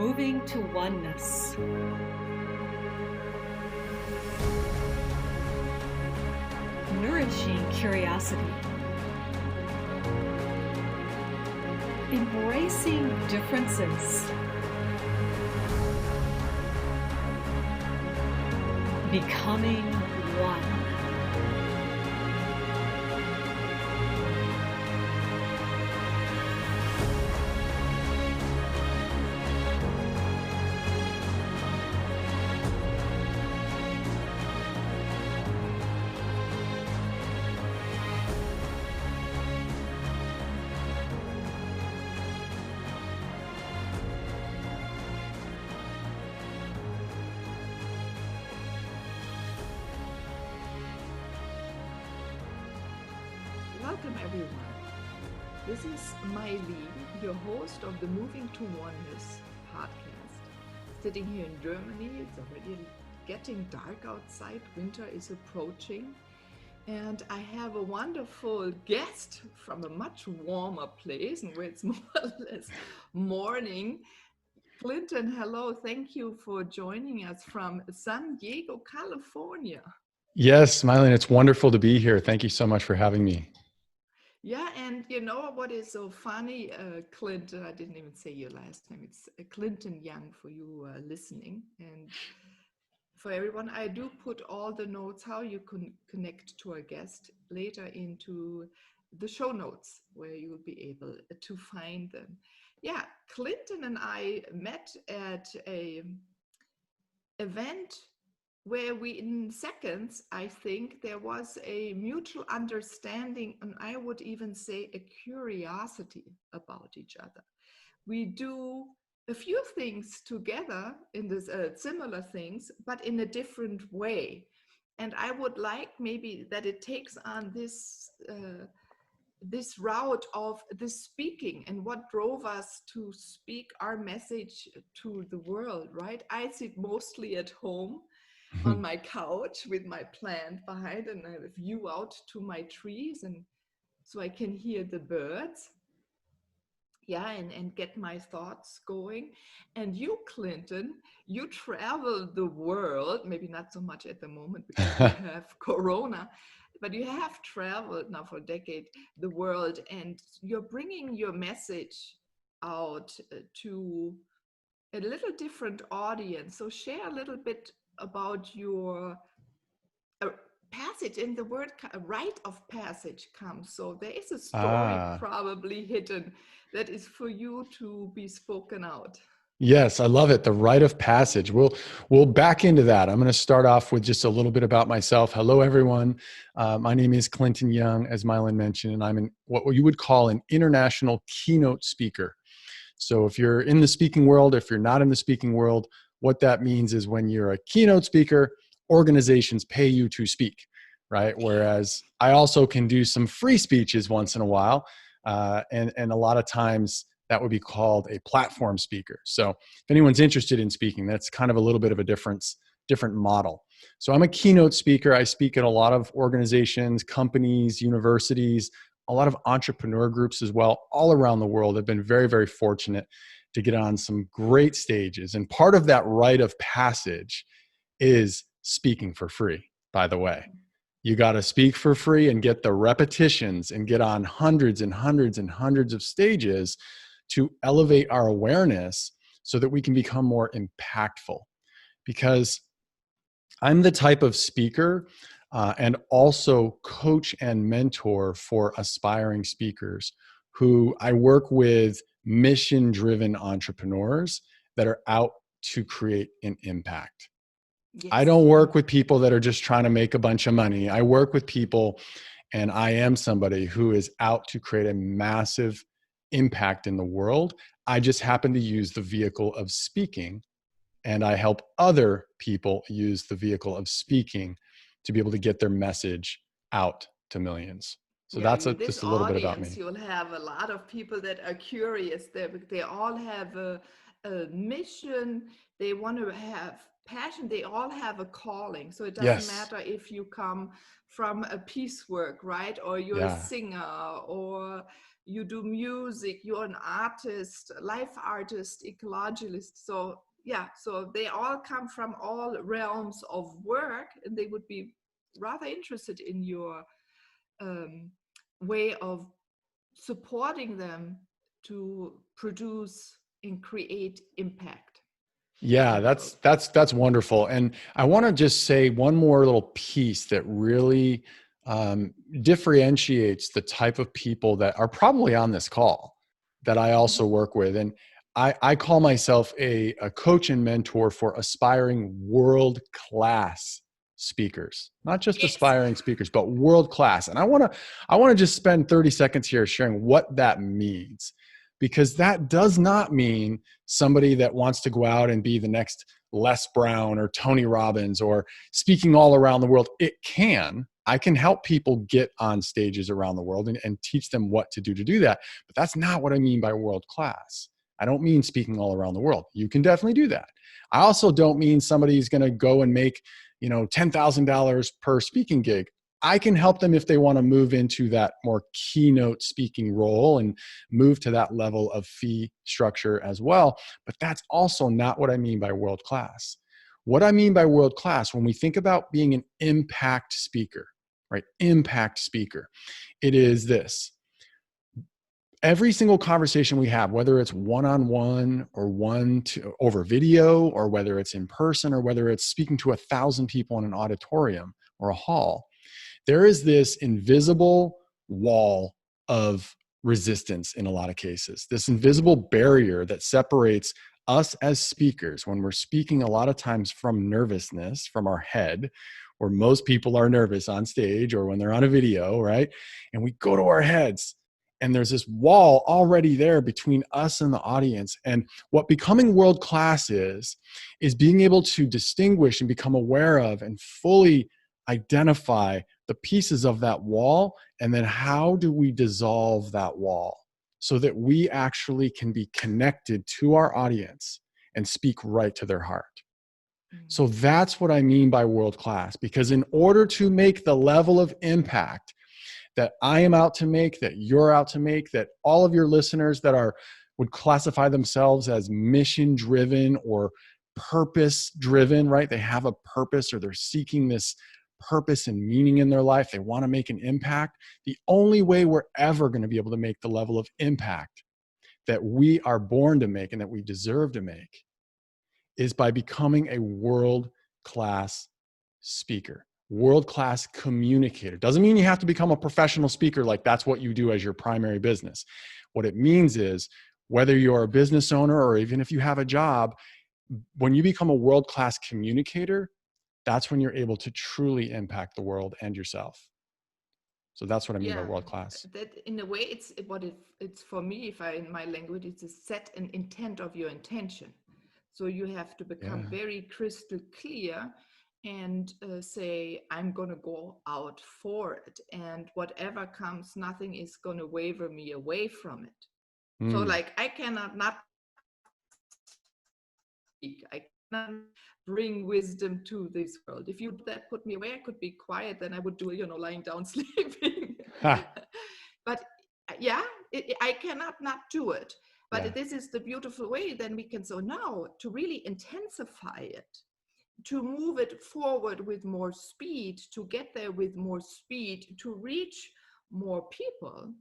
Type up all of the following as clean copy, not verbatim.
Moving to oneness. Nourishing curiosity. Embracing differences. Becoming one. Welcome everyone. This is Meilin, your host of the Moving to Oneness podcast. Sitting here in Germany, it's already getting dark outside, winter is approaching, and I have a wonderful guest from a much warmer place where it's more or less morning. Clinton, hello, thank you for joining us from San Diego, California. Yes, Meilin, it's wonderful to be here. Thank you so much for having me. Yeah, and you know what is so funny, Clinton, I didn't even say your last name, it's Clinton Young for you listening. And for everyone, I do put all the notes, how you can connect to our guest later into the show notes where you will be able to find them. Yeah, Clinton and I met at a event where we, in seconds, I think there was a mutual understanding, and I would even say a curiosity about each other. We do a few things together in this similar things, but in a different way. And I would like maybe that it takes on this route of the speaking and what drove us to speak our message to the world, right? I sit mostly at home on my couch with my plant behind, and I have a view out to my trees, and so I can hear the birds. Yeah, and get my thoughts going. And you, Clinton, you travel the world, maybe not so much at the moment because you have Corona, but you have traveled now for a decade, the world, and you're bringing your message out to a little different audience. So share a little bit about your passage. In the word rite of passage comes, so there is a story probably hidden that is for you to be spoken out. Yes, I love it. The rite of passage. We'll back into that. I'm going to start off with just a little bit about myself. Hello, everyone. My name is Clinton Young, as Meilin mentioned, and I'm what you would call an international keynote speaker. So if you're in the speaking world, if you're not in the speaking world, what that means is when you're a keynote speaker, organizations pay you to speak, right? Whereas I also can do some free speeches once in a while. And a lot of times that would be called a platform speaker. So if anyone's interested in speaking, that's kind of a little bit of a different model. So I'm a keynote speaker. I speak at a lot of organizations, companies, universities, a lot of entrepreneur groups as well, all around the world. I've been very, very fortunate to get on some great stages. And part of that rite of passage is speaking for free, by the way. You got to speak for free and get the repetitions and get on hundreds and hundreds and hundreds of stages to elevate our awareness so that we can become more impactful. Because I'm the type of speaker and also coach and mentor for aspiring speakers who I work with mission-driven entrepreneurs that are out to create an impact. Yes. I don't work with people that are just trying to make a bunch of money. I work with people, and I am somebody who is out to create a massive impact in the world. I just happen to use the vehicle of speaking, and I help other people use the vehicle of speaking to be able to get their message out to millions. So that's just a little bit about me. You'll have a lot of people that are curious. They all have a mission. They want to have passion, they all have a calling. So it doesn't Yes. matter if you come from a piecework, right? Or you're a Yeah. singer, or you do music, you're an artist, life artist, ecologist. So yeah, so they all come from all realms of work, and they would be rather interested in your um, way of supporting them to produce and create impact in Yeah, the that's world. that's that's wonderful. And I want to just say one more little piece that really differentiates the type of people that are probably on this call that I Mhm. also work with. And I call myself a coach and mentor for aspiring world-class speakers, not just Yes. aspiring speakers, but world-class. And I want to just spend 30 seconds here sharing what that means, because that does not mean somebody that wants to go out and be the next Les Brown or Tony Robbins or speaking all around the world. It can. I can help people get on stages around the world and teach them what to do that. But that's not what I mean by world class. I don't mean speaking all around the world. You can definitely do that. I also don't mean somebody's going to go and make, $10,000 per speaking gig. I can help them if they want to move into that more keynote speaking role and move to that level of fee structure as well. But that's also not what I mean by world class. What I mean by world class, when we think about being an impact speaker, right? Impact speaker, it is this. Every single conversation we have, whether it's one-on-one or one to over video, or whether it's in person, or whether it's speaking to 1,000 people in an auditorium or a hall, there is this invisible wall of resistance in a lot of cases, this invisible barrier that separates us as speakers when we're speaking a lot of times from nervousness, from our head, where most people are nervous on stage or when they're on a video, right? And we go to our heads, and there's this wall already there between us and the audience. And what becoming world class is being able to distinguish and become aware of and fully identify the pieces of that wall, and then how do we dissolve that wall so that we actually can be connected to our audience and speak right to their heart. So Mm. that's what I mean by world class, because in order to make the level of impact that I am out to make, that you're out to make, that all of your listeners that would classify themselves as mission driven or purpose driven, right? They have a purpose, or they're seeking this purpose and meaning in their life. They want to make an impact. The only way we're ever going to be able to make the level of impact that we are born to make and that we deserve to make is by becoming a world-class speaker, world-class communicator. Doesn't mean you have to become a professional speaker, like that's what you do as your primary business. What it means is, whether you're a business owner or even if you have a job, when you become a world-class communicator, that's when you're able to truly impact the world and yourself. So that's what I mean by Yeah, world-class. that in a way, it's for me, if I in my language, it's a set an intent of your intention. So you have to become Yeah. very crystal clear and say, I'm going to go out for it, and whatever comes, nothing is going to waver me away from it. So Mm. like I cannot not speak. I cannot bring wisdom to this world. If you that put me away, I could be quiet, then I would do, lying down sleeping. Ha. But yeah, I cannot not do it. Yeah. But this is the beautiful way, then we can, so now to really intensify it, to move it forward with more speed, to get there with more speed, to reach more people,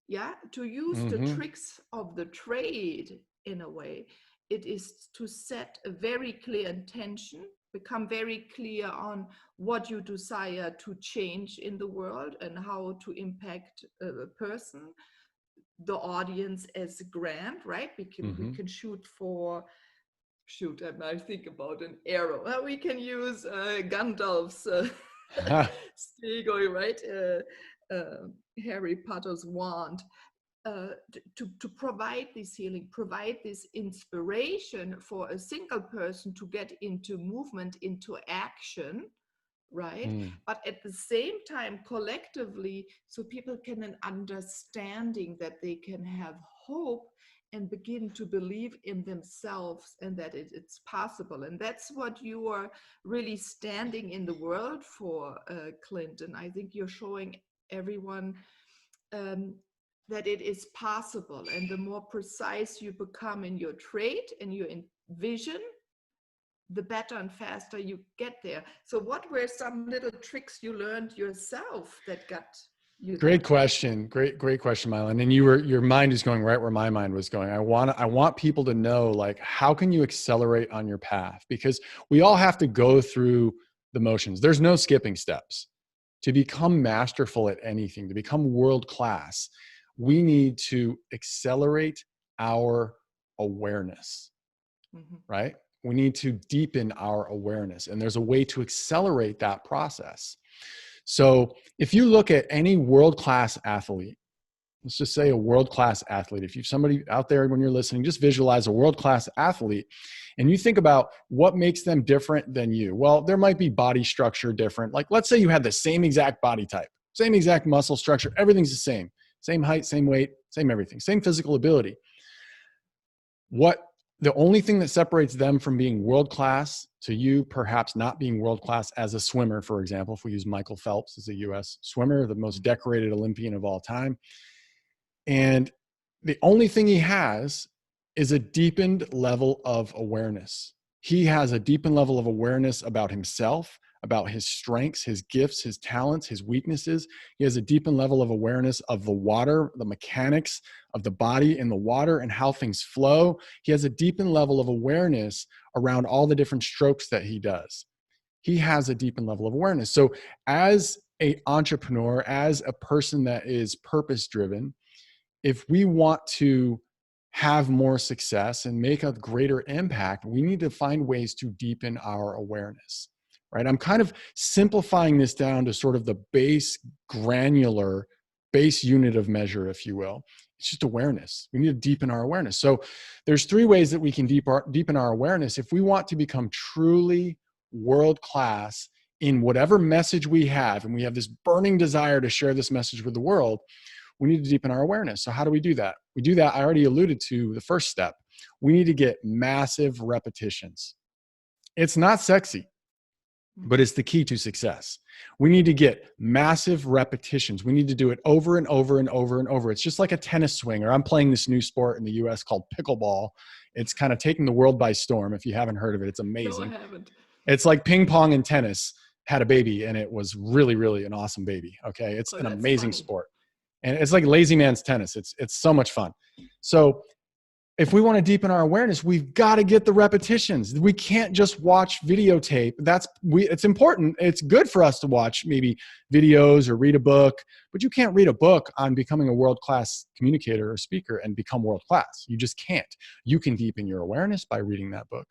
yeah, to use the Mm-hmm. tricks of the trade in a way. It is to set a very clear intention, become very clear on what you desire to change in the world and how to impact a person, the audience as grand, right? We Mm-hmm. can shoot, I think about an arrow. We can use Gandalf's stick, right? Harry Potter's wand, to provide this healing, provide this inspiration for a single person to get into movement, into action, right? Mm. But at the same time, collectively, so people can an understanding that they can have hope and begin to believe in themselves and that it's possible. And that's what you are really standing in the world for, Clinton. I think you're showing everyone that it is possible. And the more precise you become in your trade and your vision, the better and faster you get there. So what were some little tricks you learned yourself that got you there? Great question. Great question, Meilin. And your mind is going right where my mind was going. I want people to know, like, how can you accelerate on your path? Because we all have to go through the motions. There's no skipping steps. To become masterful at anything, to become world-class, we need to accelerate our awareness, right? We need to deepen our awareness. And there's a way to accelerate that process. So if you look at any world-class athlete, let's just say a world-class athlete. If you're somebody out there, when you're listening, just visualize a world-class athlete and you think about what makes them different than you. Well, there might be body structure different. Like, let's say you had the same exact body type, same exact muscle structure. Everything's the same height, same weight, same everything, same physical ability. The only thing that separates them from being world-class to you, perhaps not being world-class as a swimmer, for example, if we use Michael Phelps as a US swimmer, the most decorated Olympian of all time. And the only thing he has is a deepened level of awareness. He has a deepened level of awareness about himself, about his strengths, his gifts, his talents, his weaknesses. He has a deepened level of awareness of the water, the mechanics of the body in the water and how things flow. He has a deepened level of awareness around all the different strokes that he does. He has a deepened level of awareness. So as an entrepreneur, as a person that is purpose-driven, if we want to have more success and make a greater impact, we need to find ways to deepen our awareness, right? I'm kind of simplifying this down to sort of the granular base unit of measure, if you will. It's just awareness. We need to deepen our awareness. So there's 3 ways that we can deepen our awareness. If we want to become truly world-class in whatever message we have, and we have this burning desire to share this message with the world, we need to deepen our awareness. So how do we do that? We do that, I already alluded to the first step. We need to get massive repetitions. It's not sexy, but it's the key to success. We need to get massive repetitions. We need to do it over and over and over and over. It's just like a tennis swing, or I'm playing this new sport in the US called pickleball. It's kind of taking the world by storm. If you haven't heard of it, it's amazing. No, I haven't. It's like ping pong and tennis had a baby, and it was really, really an awesome baby. Okay. It's an amazing sport. And it's like lazy man's tennis. It's so much fun. So if we want to deepen our awareness, we've got to get the repetitions. We can't just watch videotape. It's important. It's good for us to watch maybe videos or read a book, but you can't read a book on becoming a world-class communicator or speaker and become world-class. You just can't. You can deepen your awareness by reading that book,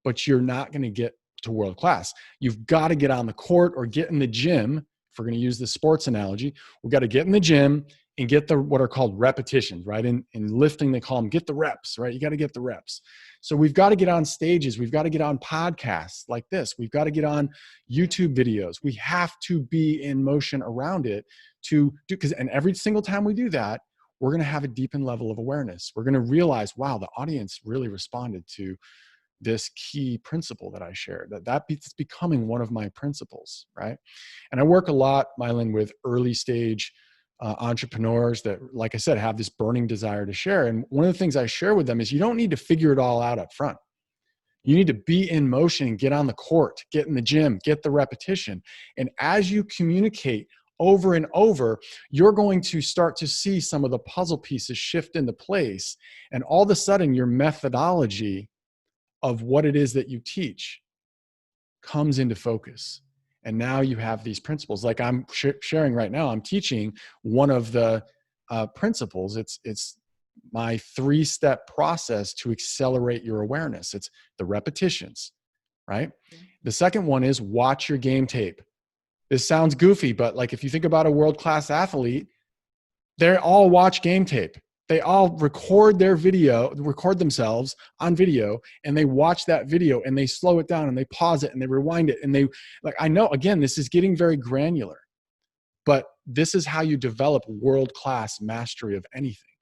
but you're not going to get to world-class. You've got to get on the court or get in the gym. If we're going to use the sports analogy, we've got to get in the gym and get what are called repetitions, right? In lifting, they call them get the reps, right? You got to get the reps. So we've got to get on stages. We've got to get on podcasts like this. We've got to get on YouTube videos. We have to be in motion around it and every single time we do that, we're going to have a deepened level of awareness. We're going to realize, wow, the audience really responded to this key principle that I shared, that's becoming one of my principles, right? And I work a lot, Meilin, with early stage entrepreneurs that, like I said, have this burning desire to share. And one of the things I share with them is you don't need to figure it all out up front. You need to be in motion and get on the court, get in the gym, get the repetition. And as you communicate over and over, you're going to start to see some of the puzzle pieces shift into place. And all of a sudden, your methodology of what it is that you teach comes into focus. And now you have these principles. Like I'm sharing right now, I'm teaching one of the principles. It's my 3-step process to accelerate your awareness. It's the repetitions, right? The second one is watch your game tape. This sounds goofy, but like if you think about a world-class athlete, they all watch game tape. They all record themselves on video, and they watch that video and they slow it down and they pause it and they rewind it. And I know, again, this is getting very granular, but this is how you develop world-class mastery of anything.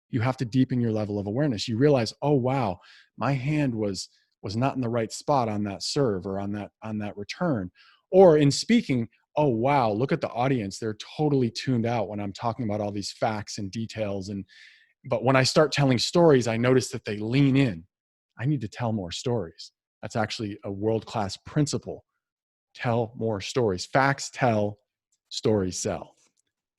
You have to deepen your level of awareness. You realize, oh, wow, my hand was not in the right spot on that serve or on that return. Or in speaking, oh, wow, look at the audience. They're totally tuned out when I'm talking about all these facts and details. But when I start telling stories, I notice that they lean in. I need to tell more stories. That's actually a world-class principle. Tell more stories. Facts tell, stories sell.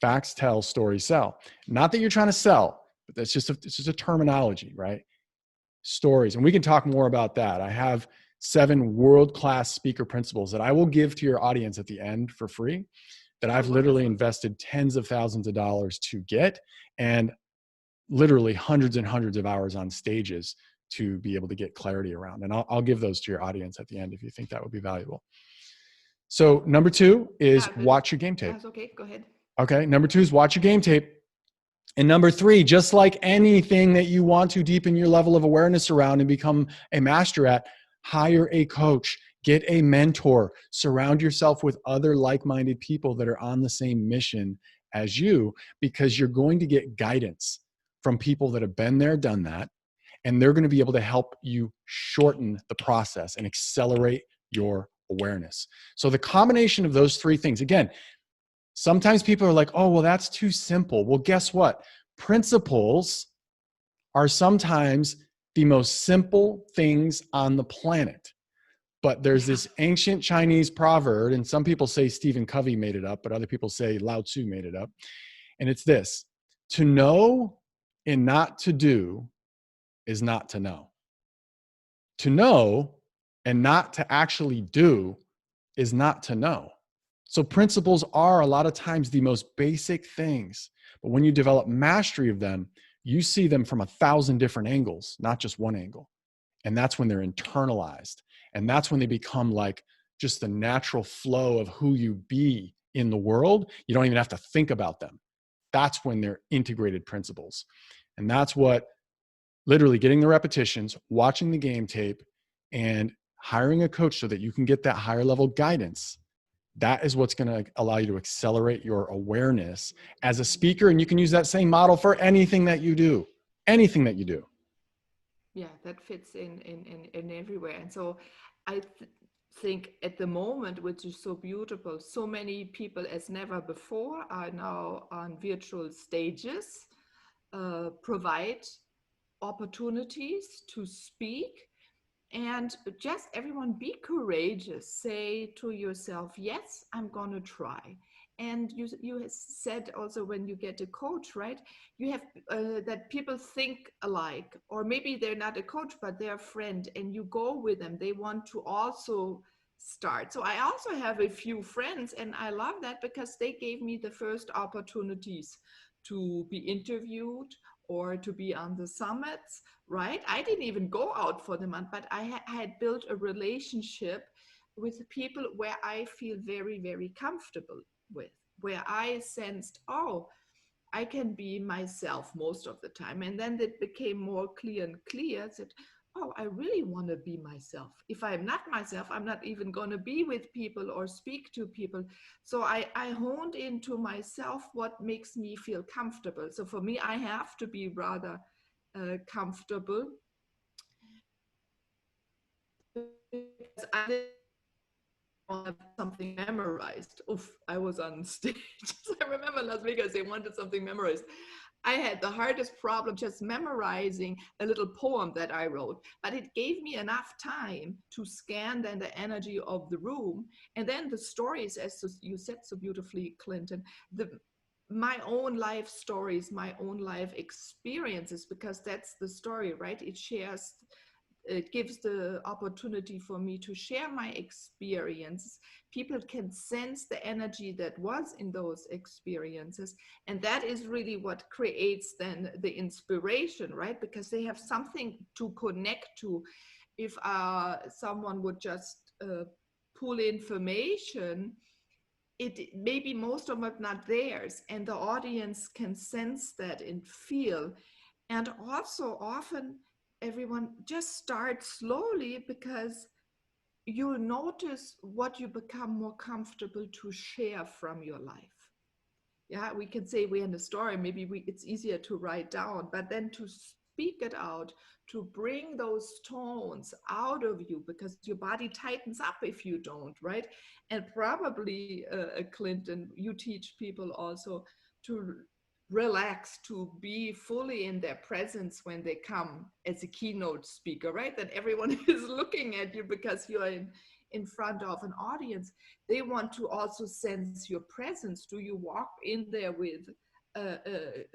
Facts tell, stories sell. Not that you're trying to sell, but that's just a terminology, right? Stories. And we can talk more about that. I have 7 world-class speaker principles that I will give to your audience at the end for free, that I've literally invested tens of thousands of dollars to get, and literally hundreds and hundreds of hours on stages to be able to get clarity around. And I'll give those to your audience at the end if you think that would be valuable. So number 2 is watch your game tape. That's okay, go ahead. Okay, number 2 is watch your game tape. And number 3, just like anything that you want to deepen your level of awareness around and become a master at, hire a coach, get a mentor, surround yourself with other like-minded people that are on the same mission as you, because you're going to get guidance from people that have been there, done that, and they're going to be able to help you shorten the process and accelerate your awareness. So the combination of those 3 things, again, sometimes people are like, oh, well, that's too simple. Well, guess what? Principles are sometimes the most simple things on the planet. But there's this ancient Chinese proverb, and some people say Stephen Covey made it up, but other people say Lao Tzu made it up. And it's this: to know and not to do is not to know. To know and not to actually do is not to know. So principles are a lot of times the most basic things, but when you develop mastery of them, you see them from 1,000 different angles, not just one angle. And that's when they're internalized. And that's when they become like just the natural flow of who you be in the world. You don't even have to think about them. That's when they're integrated principles. And that's what literally getting the repetitions, watching the game tape, and hiring a coach so that you can get that higher level guidance. That is what's going to allow you to accelerate your awareness as a speaker. And you can use that same model for anything that you do, anything that you do. Yeah, that fits in everywhere. And so I think at the moment, which is so beautiful, so many people as never before are now on virtual stages, provide opportunities to speak. And just everyone be courageous. Say to yourself, yes, I'm going to try. And you said also when you get a coach, right? You have that people think alike, or maybe they're not a coach, but they're a friend, and you go with them. They want to also start. So I also have a few friends, and I love that because they gave me the first opportunities to be interviewed or to be on the summits, right? I didn't even go out for the month, but I had built a relationship with people where I feel very, very comfortable with, where I sensed, oh, I can be myself most of the time. And then it became more clear and clear that, oh, I really want to be myself. If I'm not myself, I'm not even going to be with people or speak to people. So I honed into myself what makes me feel comfortable. So for me, I have to be rather comfortable, because I didn't want something memorized. Oof, I was on stage. I remember Las Vegas, they wanted something memorized. I had the hardest problem just memorizing a little poem that I wrote, but it gave me enough time to scan then the energy of the room. And then the stories, as you said so beautifully, Clinton, my own life stories, my own life experiences, because that's the story, right? It gives the opportunity for me to share my experiences. People can sense the energy that was in those experiences. And that is really what creates then the inspiration, right? Because they have something to connect to. If someone would just pull information, it maybe most of them are not theirs, and the audience can sense that and feel. And also often everyone just start slowly, because you'll notice what you become more comfortable to share from your life. Yeah, we can say we're in a story. Maybe it's easier to write down, but then to speak it out, to bring those tones out of you, because your body tightens up if you don't, right? And probably, Clinton, you teach people also to relax, to be fully in their presence when they come as a keynote speaker, right? That everyone is looking at you because you are in front of an audience. They want to also sense your presence. Do you walk in there with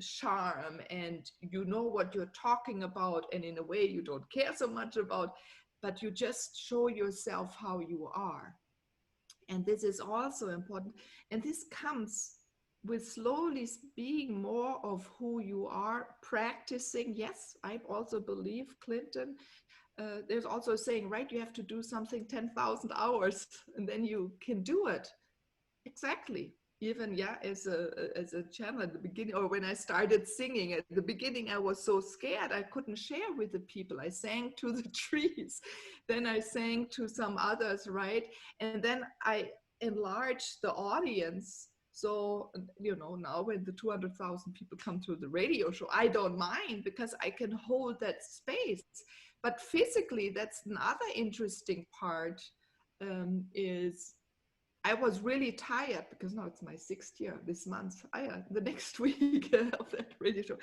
charm, and you know what you're talking about, and in a way you don't care so much about, but you just show yourself how you are. And this is also important. And this comes with slowly being more of who you are, practicing. Yes, I also believe, Clinton, there's also a saying, right? You have to do something 10,000 hours and then you can do it. Exactly. Even, yeah, as a channel at the beginning, or when I started singing at the beginning, I was so scared I couldn't share with the people. I sang to the trees, then I sang to some others, right? And then I enlarged the audience. So, you know, now when the 200,000 people come to the radio show, I don't mind because I can hold that space. But physically, that's another interesting part, is I was really tired because now it's my 6th year this month, the next week of that radio show.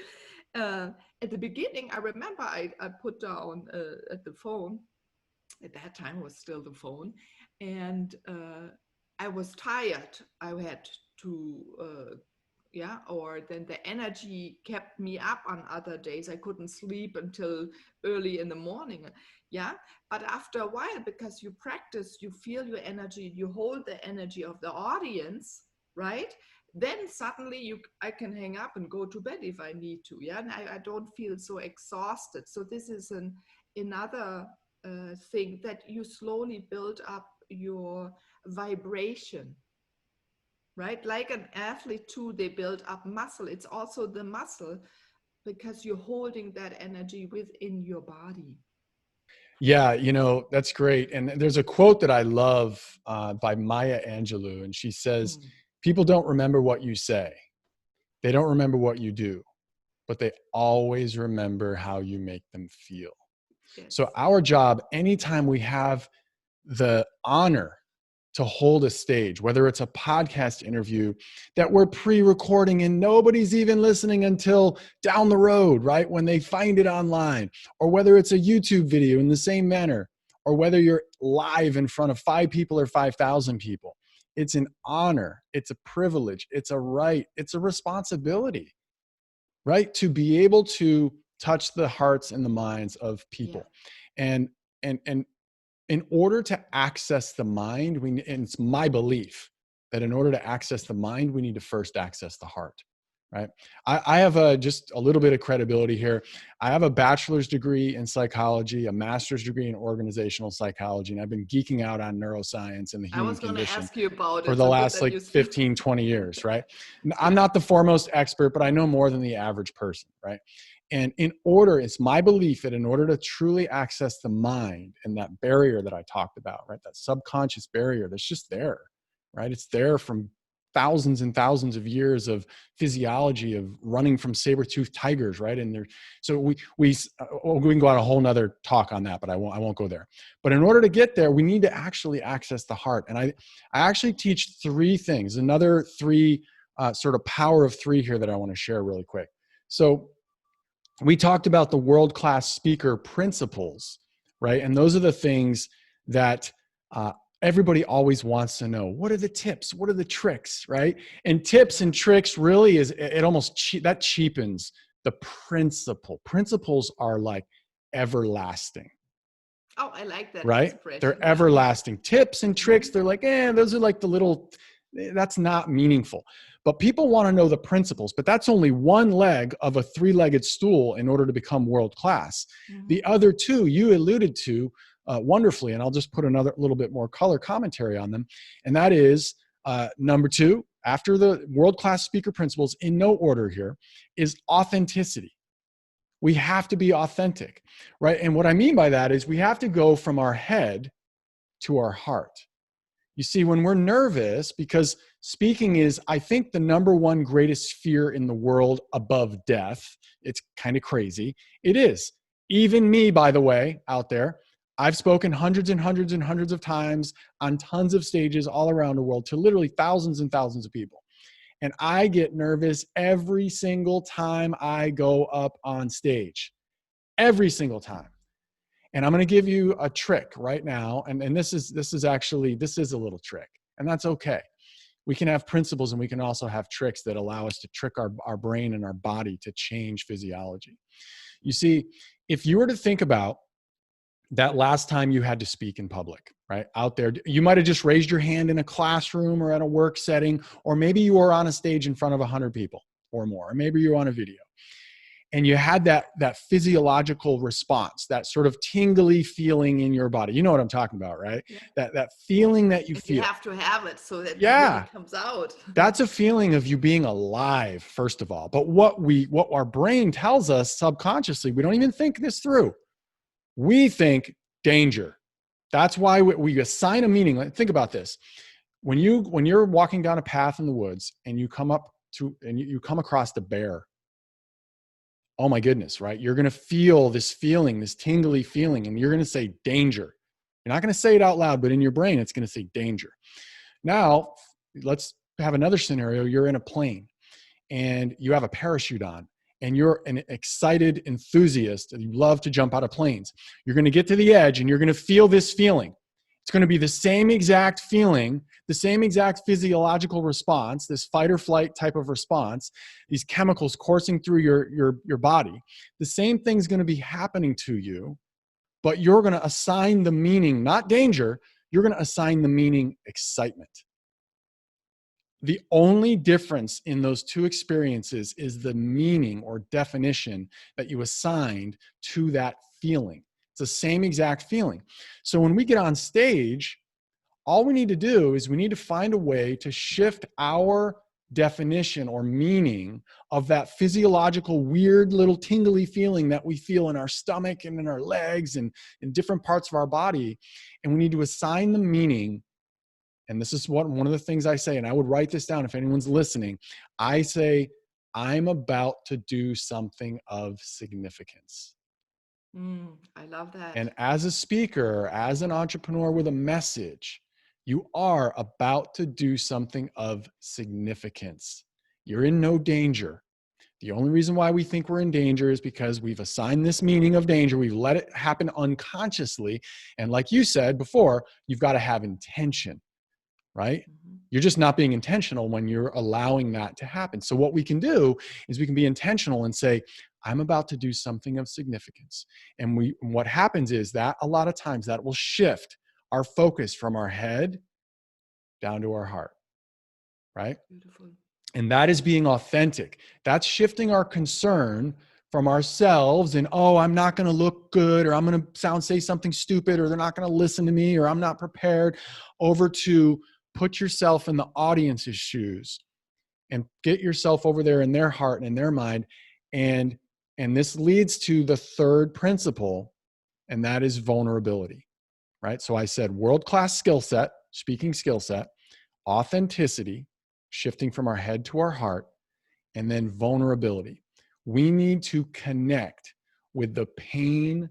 At the beginning, I remember I put down at the phone, at that time was still the phone, and I was tired. I had to, yeah, or then the energy kept me up on other days. I couldn't sleep until early in the morning. Yeah, but after a while, because you practice, you feel your energy, you hold the energy of the audience, right? Then suddenly I can hang up and go to bed if I need to. Yeah, and I don't feel so exhausted. So this is another thing, that you slowly build up your vibration, right? Like an athlete too, they build up muscle. It's also the muscle because you're holding that energy within your body. Yeah, you know, that's great. And there's a quote that I love by Maya Angelou, and she says, Mm. people don't remember what you say. They don't remember what you do, but they always remember how you make them feel. So Yes. our job, anytime we have the honor to hold a stage, whether it's a podcast interview that we're pre-recording and nobody's even listening until down the road, right? When they find it online, or whether it's a YouTube video in the same manner, or whether you're live in front of 5 people or 5,000 people. It's an honor. It's a privilege. It's a right. It's a responsibility, right? To be able to touch the hearts and the minds of people. Yeah. And in order to access the mind, and it's my belief that in order to access the mind, we need to first access the heart, right? I have just a little bit of credibility here. I have a bachelor's degree in psychology, a master's degree in organizational psychology, and I've been geeking out on neuroscience and the I human was going to condition ask you about for it. the So good last that you like 15, 20 years, right? I'm Yeah. not the foremost expert, but I know more than the average person, right? And it's my belief that in order to truly access the mind and that barrier that I talked about, right? That subconscious barrier that's just there, right? It's there from thousands and thousands of years of physiology of running from saber-toothed tigers, right? And so we can go on a whole nother talk on that, but I won't go there. But in order to get there, we need to actually access the heart. And I actually teach 3 things, another 3 sort of power of 3 here that I want to share really quick. So we talked about the world-class speaker principles, right? And those are the things that everybody always wants to know. What are the tips? What are the tricks, right? And tips and tricks really it almost that cheapens the principle. Principles are like everlasting. Oh, I like that Right? expression. They're Yeah. everlasting. Tips and tricks, they're like, those are like the little, that's not meaningful. But people want to know the principles, but that's only one leg of a 3-legged stool in order to become world class. Mm-hmm. The other 2 you alluded to wonderfully, and I'll just put another little bit more color commentary on them. And that is number 2, after the world-class speaker principles, in no order here, is authenticity. We have to be authentic, right? And what I mean by that is we have to go from our head to our heart. You see, when we're nervous, because speaking is, I think, the number one greatest fear in the world above death. It's kind of crazy. It is. Even me, by the way, out there, I've spoken hundreds and hundreds and hundreds of times on tons of stages all around the world to literally thousands and thousands of people. And I get nervous every single time I go up on stage. Every single time. And I'm going to give you a trick right now. And this is a little trick, and that's okay. We can have principles and we can also have tricks that allow us to trick our brain and our body to change physiology. You see, if you were to think about that last time you had to speak in public, right? Out there, you might have just raised your hand in a classroom or at a work setting, or maybe you were on a stage in front of 100 people or more, or maybe you're on a video. And you had that physiological response, that sort of tingly feeling in your body. You know what I'm talking about, right? Yeah. That feeling that you feel. You have to have it so that it really comes out. That's a feeling of you being alive, first of all. But what our brain tells us subconsciously, we don't even think this through. We think danger. That's why we assign a meaning. Think about this. When you're walking down a path in the woods and you come across the bear, oh my goodness, right? You're going to feel this feeling, this tingly feeling, and you're going to say danger. You're not going to say it out loud, but in your brain, it's going to say danger. Now, let's have another scenario. You're in a plane and you have a parachute on and you're an excited enthusiast and you love to jump out of planes. You're going to get to the edge and you're going to feel this feeling. It's going to be the same exact feeling, the same exact physiological response, this fight or flight type of response, these chemicals coursing through your body. The same thing's going to be happening to you, but you're going to assign the meaning, not danger, you're going to assign the meaning excitement. The only difference in those two experiences is the meaning or definition that you assigned to that feeling. It's the same exact feeling. So when we get on stage, all we need to do is we need to find a way to shift our definition or meaning of that physiological, weird little tingly feeling that we feel in our stomach and in our legs and in different parts of our body. And we need to assign the meaning. And this is one of the things I say, and I would write this down if anyone's listening. I say, I'm about to do something of significance. I love that. And as a speaker, as an entrepreneur with a message, you are about to do something of significance. You're in no danger. The only reason why we think we're in danger is because we've assigned this meaning of danger. We've let it happen unconsciously. And like you said before, you've got to have intention, right? You're just not being intentional when you're allowing that to happen. So what we can do is we can be intentional and say, I'm about to do something of significance. And what happens is that a lot of times that will shift our focus from our head down to our heart, right? Beautiful. And that is being authentic. That's shifting our concern from ourselves and, oh, I'm not going to look good, or I'm going to say something stupid, or they're not going to listen to me, or I'm not prepared, over to put yourself in the audience's shoes and get yourself over there in their heart and in their mind. And this leads to the third principle, and that is vulnerability, right? So I said world-class skill set, speaking skill set, authenticity, shifting from our head to our heart, and then vulnerability. We need to connect with the pain,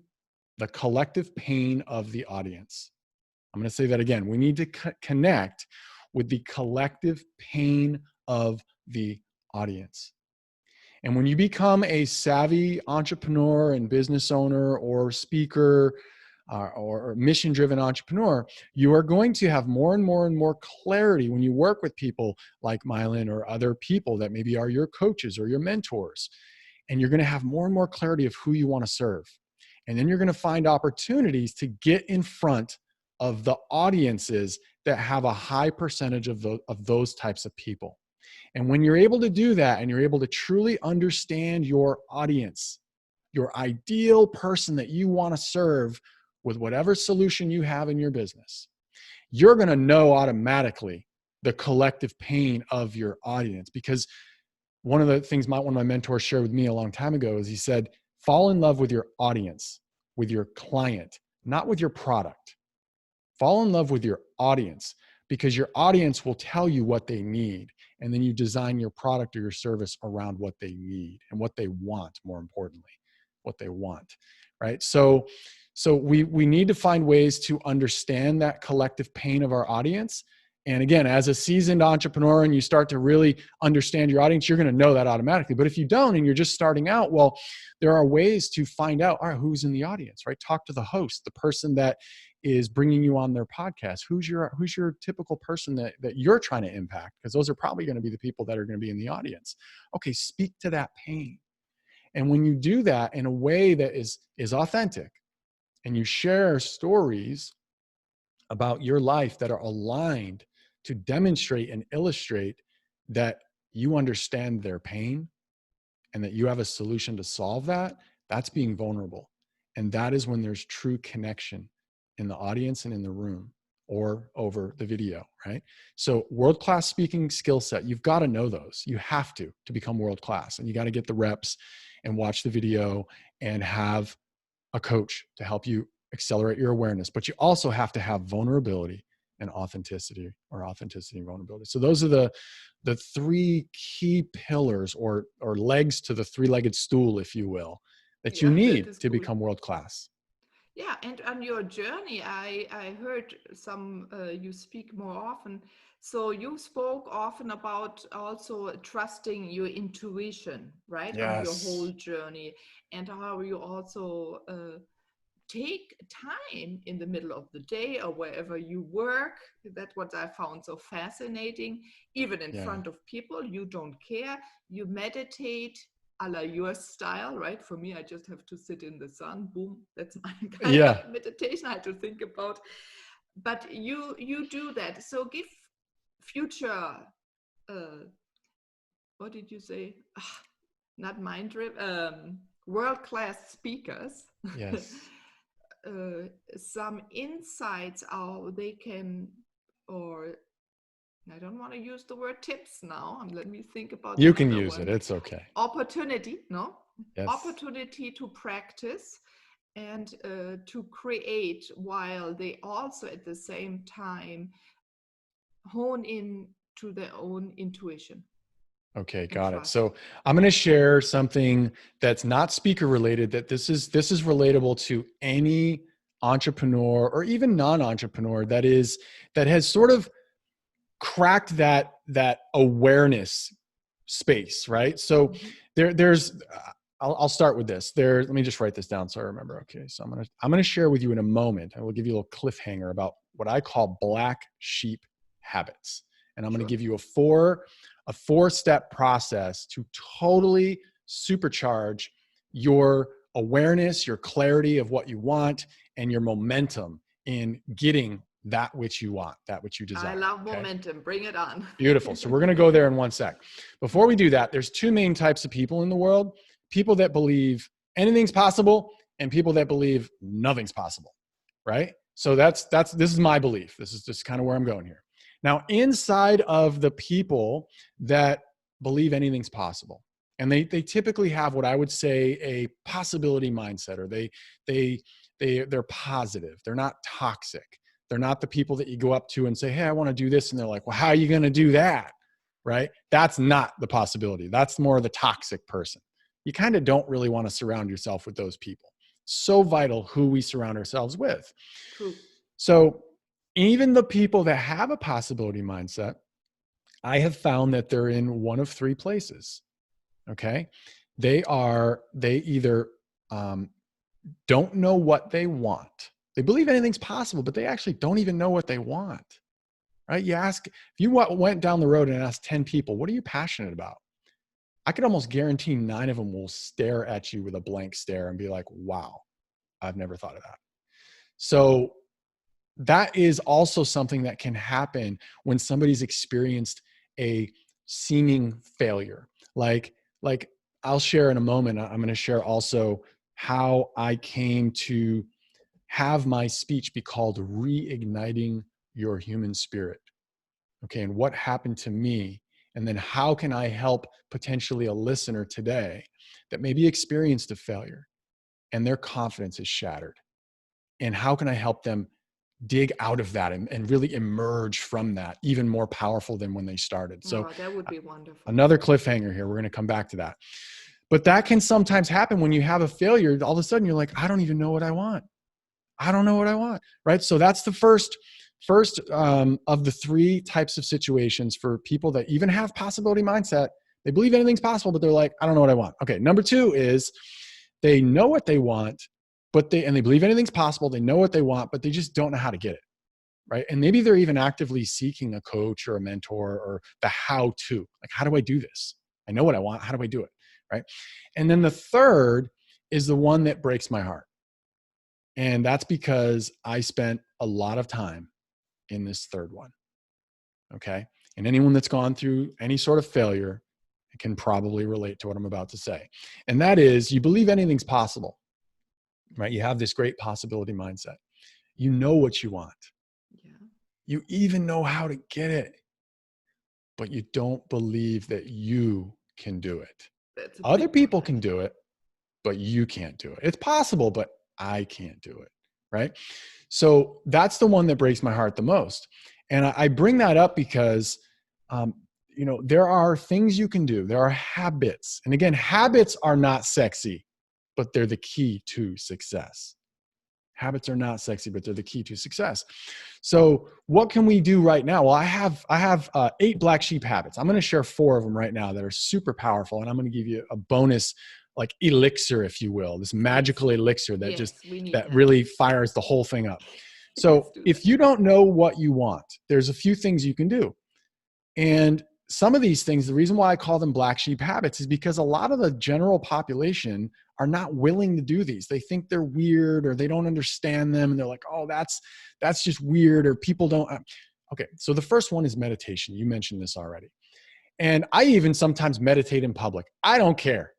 the collective pain of the audience. I'm going to say that again. We need to connect with the collective pain of the audience. And when you become a savvy entrepreneur and business owner or speaker or mission-driven entrepreneur, you are going to have more and more and more clarity when you work with people like Meilin or other people that maybe are your coaches or your mentors. And you're going to have more and more clarity of who you want to serve. And then you're going to find opportunities to get in front of the audiences that have a high percentage of those types of people. And when you're able to do that and you're able to truly understand your audience, your ideal person that you want to serve with whatever solution you have in your business, you're going to know automatically the collective pain of your audience. Because one of the things one of my mentors shared with me a long time ago is he said, fall in love with your audience, with your client, not with your product. Fall in love with your audience, because your audience will tell you what they need. And then you design your product or your service around what they need and what they want, more importantly, what they want, right? So we need to find ways to understand that collective pain of our audience. And again, as a seasoned entrepreneur and you start to really understand your audience, you're going to know that automatically. But if you don't and you're just starting out, well, there are ways to find out, all right, who's in the audience, right? Talk to the host, the person that is bringing you on their podcast. Who's your typical person that you're trying to impact? Because those are probably going to be the people that are going to be in the audience. Okay, speak to that pain. And when you do that in a way that is authentic, and you share stories about your life that are aligned to demonstrate and illustrate that you understand their pain and that you have a solution to solve that, that's being vulnerable. And that is when there's true connection in the audience and in the room or over the video, right? So world-class speaking skill set, you've got to know those. You have to become world-class, and you got to get the reps and watch the video and have a coach to help you accelerate your awareness. But you also have to have vulnerability and authenticity, or authenticity and vulnerability. So those are the three key pillars or legs to the three-legged stool, if you will, that you need to become world-class. Yeah, and on your journey, I heard some you speak more often. So you spoke often about also trusting your intuition, right? Yes. On your whole journey, and how you also take time in the middle of the day or wherever you work. That's what I found so fascinating. Even in front of people, you don't care. You meditate a la your style, right? For me, I just have to sit in the sun. Boom, that's my kind of meditation I had to think about. But you do that. So give future, what did you say? Not mind driven, world-class speakers. Yes. Some insights how they can, or I don't want to use the word tips now. Let me think about. You can use it. It's okay. Opportunity, no? Yes. Opportunity to practice and to create, while they also at the same time hone in to their own intuition. Okay, got it. So I'm going to share something that's not speaker related, that this is relatable to any entrepreneur or even non-entrepreneur that has sort of cracked that awareness space, right? So there's I'll start with this. Let me just write this down so I remember. Okay, so I'm going to share with you in a moment. I will give you a little cliffhanger about what I call black sheep habits. And I'm going to give you a four-step process to totally supercharge your awareness, your clarity of what you want, and your momentum in getting that which you want, that which you desire. I love momentum. Bring it on. Beautiful. So we're going to go there in one sec. Before we do that, there's two main types of people in the world: people that believe anything's possible and people that believe nothing's possible, right? So this is my belief. This is just kind of where I'm going here. Now, inside of the people that believe anything's possible, and they typically have what I would say a possibility mindset, or they're positive. They're not toxic. They're not the people that you go up to and say, hey, I want to do this. And they're like, well, how are you going to do that? Right? That's not the possibility. That's more the toxic person. You kind of don't really want to surround yourself with those people. So vital who we surround ourselves with. True. So even the people that have a possibility mindset, I have found that they're in one of three places. Okay. They either don't know what they want. They believe anything's possible, but they actually don't even know what they want, right? If you went down the road and asked 10 people, what are you passionate about? I could almost guarantee 9 of them will stare at you with a blank stare and be like, wow, I've never thought of that. So that is also something that can happen when somebody's experienced a seeming failure. Like I'll share in a moment, I'm going to share also how I came to have my speech be called Reigniting Your Human Spirit. Okay, and what happened to me, and then how can I help potentially a listener today that maybe experienced a failure and their confidence is shattered? And how can I help them dig out of that and really emerge from that even more powerful than when they started. So Oh, that would be wonderful. another cliffhanger here. We're going to come back to that. But that can sometimes happen when you have a failure. All of a sudden you're like, I don't even know what I want. I don't know what I want, right? So that's the first of the three types of situations for people that even have possibility mindset. They believe anything's possible, but they're like, I don't know what I want. Okay, number two is they know what they want, and they believe anything's possible. They know what they want, but they just don't know how to get it, right? And maybe they're even actively seeking a coach or a mentor or the how-to. Like, how do I do this? I know what I want. How do I do it, right? And then the third is the one that breaks my heart. And that's because I spent a lot of time in this third one, okay? And anyone that's gone through any sort of failure can probably relate to what I'm about to say. And that is, you believe anything's possible, right? You have this great possibility mindset. You know what you want. Yeah. You even know how to get it, but you don't believe that you can do it. That's a Other big people one, I can think. do it, but you can't do it. It's possible, but I can't do it, right? So that's the one that breaks my heart the most. And I bring that up because, there are things you can do. There are habits. And again, habits are not sexy, but they're the key to success. Habits are not sexy, but they're the key to success. So what can we do right now? Well, I have 8 black sheep habits. I'm going to share 4 of them right now that are super powerful. And I'm going to give you a bonus, like elixir, if you will, this magical elixir that Yes, we need that that. really fires the whole thing up. Let's So do if that. you don't know what you want, there's a few things you can do. And some of these things, the reason why I call them black sheep habits is because a lot of the general population are not willing to do these. They think they're weird or they don't understand them. And they're like, oh, that's just weird, or people don't. Okay. So the first one is meditation. You mentioned this already. And I even sometimes meditate in public. I don't care.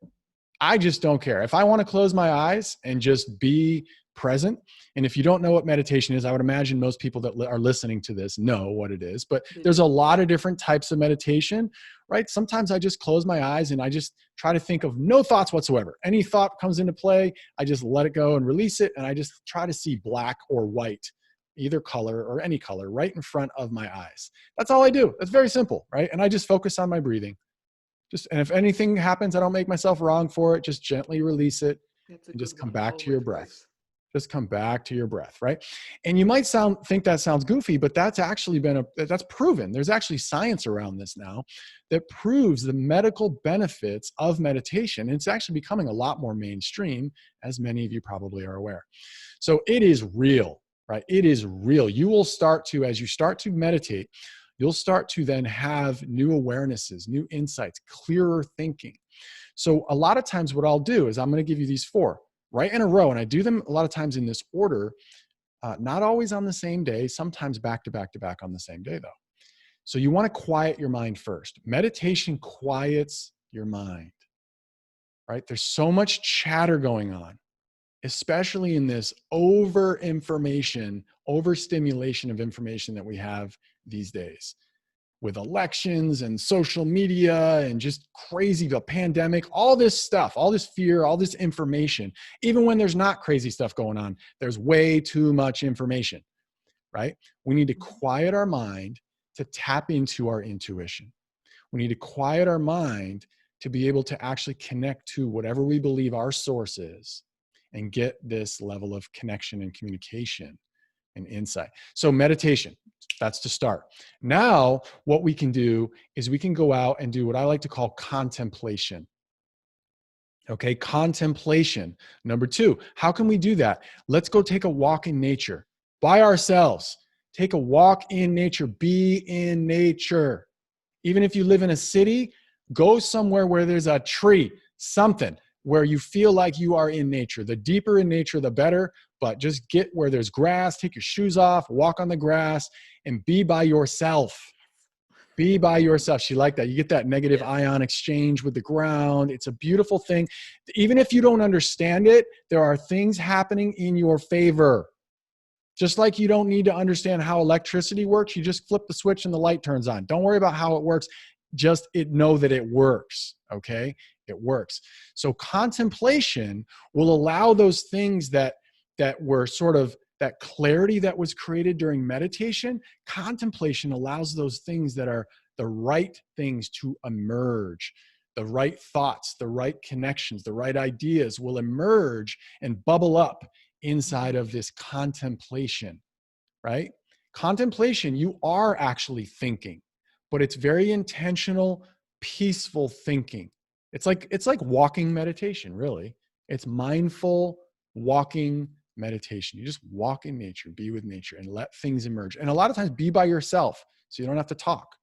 I just don't care. If I want to close my eyes and just be present, and if you don't know what meditation is, I would imagine most people that are listening to this know what it is, but there's a lot of different types of meditation, right? Sometimes I just close my eyes and I just try to think of no thoughts whatsoever. Any thought comes into play, I just let it go and release it. And I just try to see black or white, either color or any color, right in front of my eyes. That's all I do. That's very simple, right? And I just focus on my breathing. And if anything happens, I don't make myself wrong for it. Just gently release it and just come back to your breath. Just come back to your breath, right? And you might think that sounds goofy, but that's actually that's proven. There's actually science around this now that proves the medical benefits of meditation. It's actually becoming a lot more mainstream, as many of you probably are aware. So it is real, right? It is real. You will start to, as you start to meditate, you'll start to then have new awarenesses, new insights, clearer thinking. So a lot of times what I'll do is I'm going to give you these 4 right in a row. And I do them a lot of times in this order, not always on the same day, sometimes back to back to back on the same day though. So you want to quiet your mind first. Meditation quiets your mind, right? There's so much chatter going on, especially in this overstimulation of information that we have these days, with elections and social media and just crazy, the pandemic, all this stuff, all this fear, all this information. Even when there's not crazy stuff going on, there's way too much information, right? We need to quiet our mind to tap into our intuition. We need to quiet our mind to be able to actually connect to whatever we believe our source is and get this level of connection and communication and insight. So meditation, that's to start. Now, what we can do is we can go out and do what I like to call contemplation. Okay, contemplation. Number 2, how can we do that? Let's go take a walk in nature by ourselves. Take a walk in nature, be in nature. Even if you live in a city, go somewhere where there's a tree, something where you feel like you are in nature. The deeper in nature, the better, but just get where there's grass, take your shoes off, walk on the grass, and be by yourself. Be by yourself. She liked that. You get that negative ion exchange with the ground. It's a beautiful thing. Even if you don't understand it, there are things happening in your favor. Just like you don't need to understand how electricity works, you just flip the switch and the light turns on. Don't worry about how it works. Just know that it works, okay? It works. So contemplation will allow those things that were sort of that clarity that was created during meditation, contemplation allows those things that are the right things to emerge. The right thoughts, the right connections, the right ideas will emerge and bubble up inside of this contemplation, right? Contemplation, you are actually thinking, but it's very intentional, peaceful thinking. It's like walking meditation, really. It's mindful walking meditation. You just walk in nature, be with nature, and let things emerge. And a lot of times be by yourself, so you don't have to talk,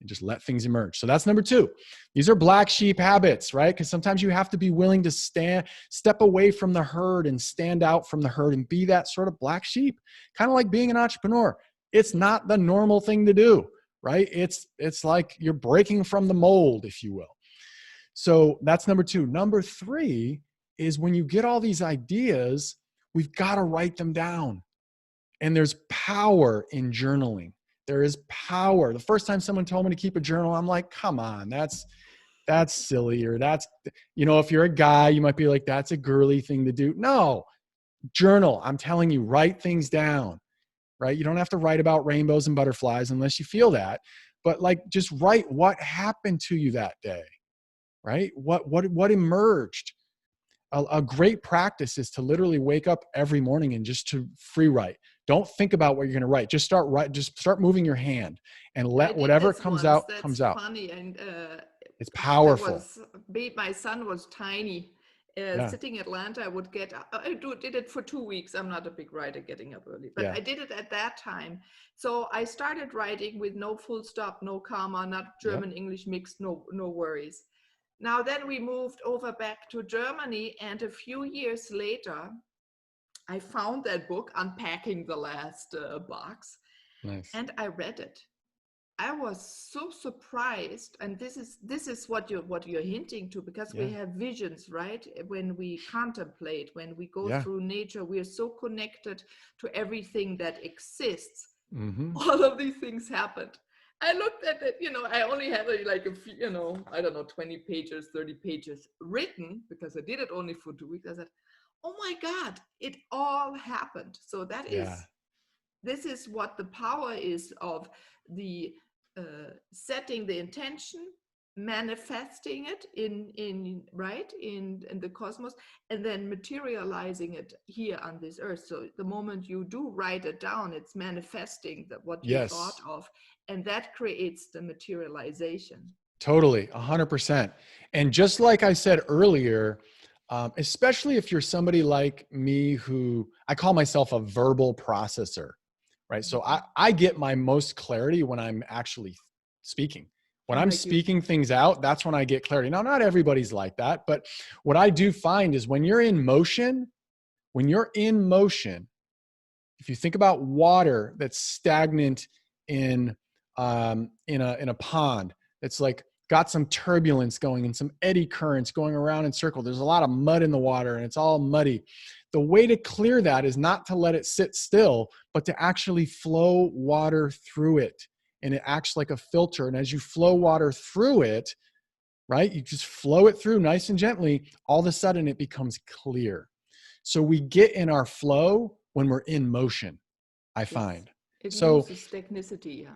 and just let things emerge. So that's number 2. These are black sheep habits, right? Because sometimes you have to be willing to step away from the herd and stand out from the herd and be that sort of black sheep, kind of like being an entrepreneur. It's not the normal thing to do, right? It's like you're breaking from the mold, if you will. So that's number 2. Number 3 is when you get all these ideas, we've got to write them down. And there's power in journaling. There is power. The first time someone told me to keep a journal, I'm like, come on, that's silly. Or that's, if you're a guy, you might be like, that's a girly thing to do. No, journal. I'm telling you, write things down, right? You don't have to write about rainbows and butterflies unless you feel that, but like, just write what happened to you that day, right? What emerged. A great practice is to literally wake up every morning and just to free write. Don't think about what you're going to write. Just start moving your hand and let whatever comes out, comes out. Funny. And it's powerful. My son was tiny. Sitting in Atlanta, I did it for 2 weeks. I'm not a big writer getting up early, but I did it at that time. So I started writing with no full stop, no comma, not German, English mixed, no worries. Now then we moved over back to Germany, and a few years later, I found that book, Unpacking the Last Box. Nice. And I read it. I was so surprised, and this is what you're hinting to, because we have visions, right? When we contemplate, when we go through nature, we are so connected to everything that exists. Mm-hmm. All of these things happened. I looked at it, I only had like a few, I don't know, 20 pages, 30 pages written, because I did it only for 2 weeks. I said, oh my God, it all happened. So this is what the power is of the setting the intention, manifesting it in the cosmos, and then materializing it here on this earth. So the moment you do write it down, it's manifesting what you thought of, and that creates the materialization. Totally, 100%. And just like I said earlier, especially if you're somebody like me who I call myself a verbal processor, right? So I get my most clarity when I'm actually speaking. When I'm speaking things out, that's when I get clarity. Now, not everybody's like that, but what I do find is when you're in motion, if you think about water that's stagnant in a pond, that's like got some turbulence going and some eddy currents going around in circle. There's a lot of mud in the water and it's all muddy. The way to clear that is not to let it sit still, but to actually flow water through it. And it acts like a filter. And as you flow water through it, right, you just flow it through nice and gently, all of a sudden it becomes clear. So we get in our flow when we're in motion, I find. It loses technicity,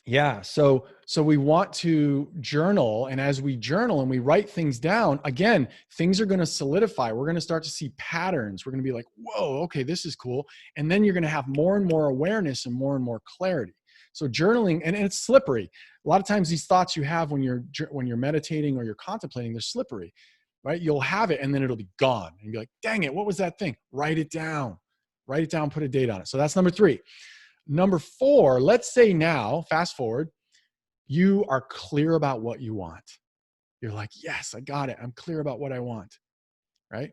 Yeah. So we want to journal. And as we journal and we write things down, again, things are going to solidify. We're going to start to see patterns. We're going to be like, whoa, okay, this is cool. And then you're going to have more and more awareness and more clarity. So journaling, and it's slippery. A lot of times these thoughts you have when you're meditating or you're contemplating, they're slippery, right? You'll have it and then it'll be gone. And you'll be like, dang it, what was that thing? Write it down, put a date on it. So that's number 3. Number 4, let's say now, fast forward, you are clear about what you want. You're like, yes, I got it. I'm clear about what I want, right?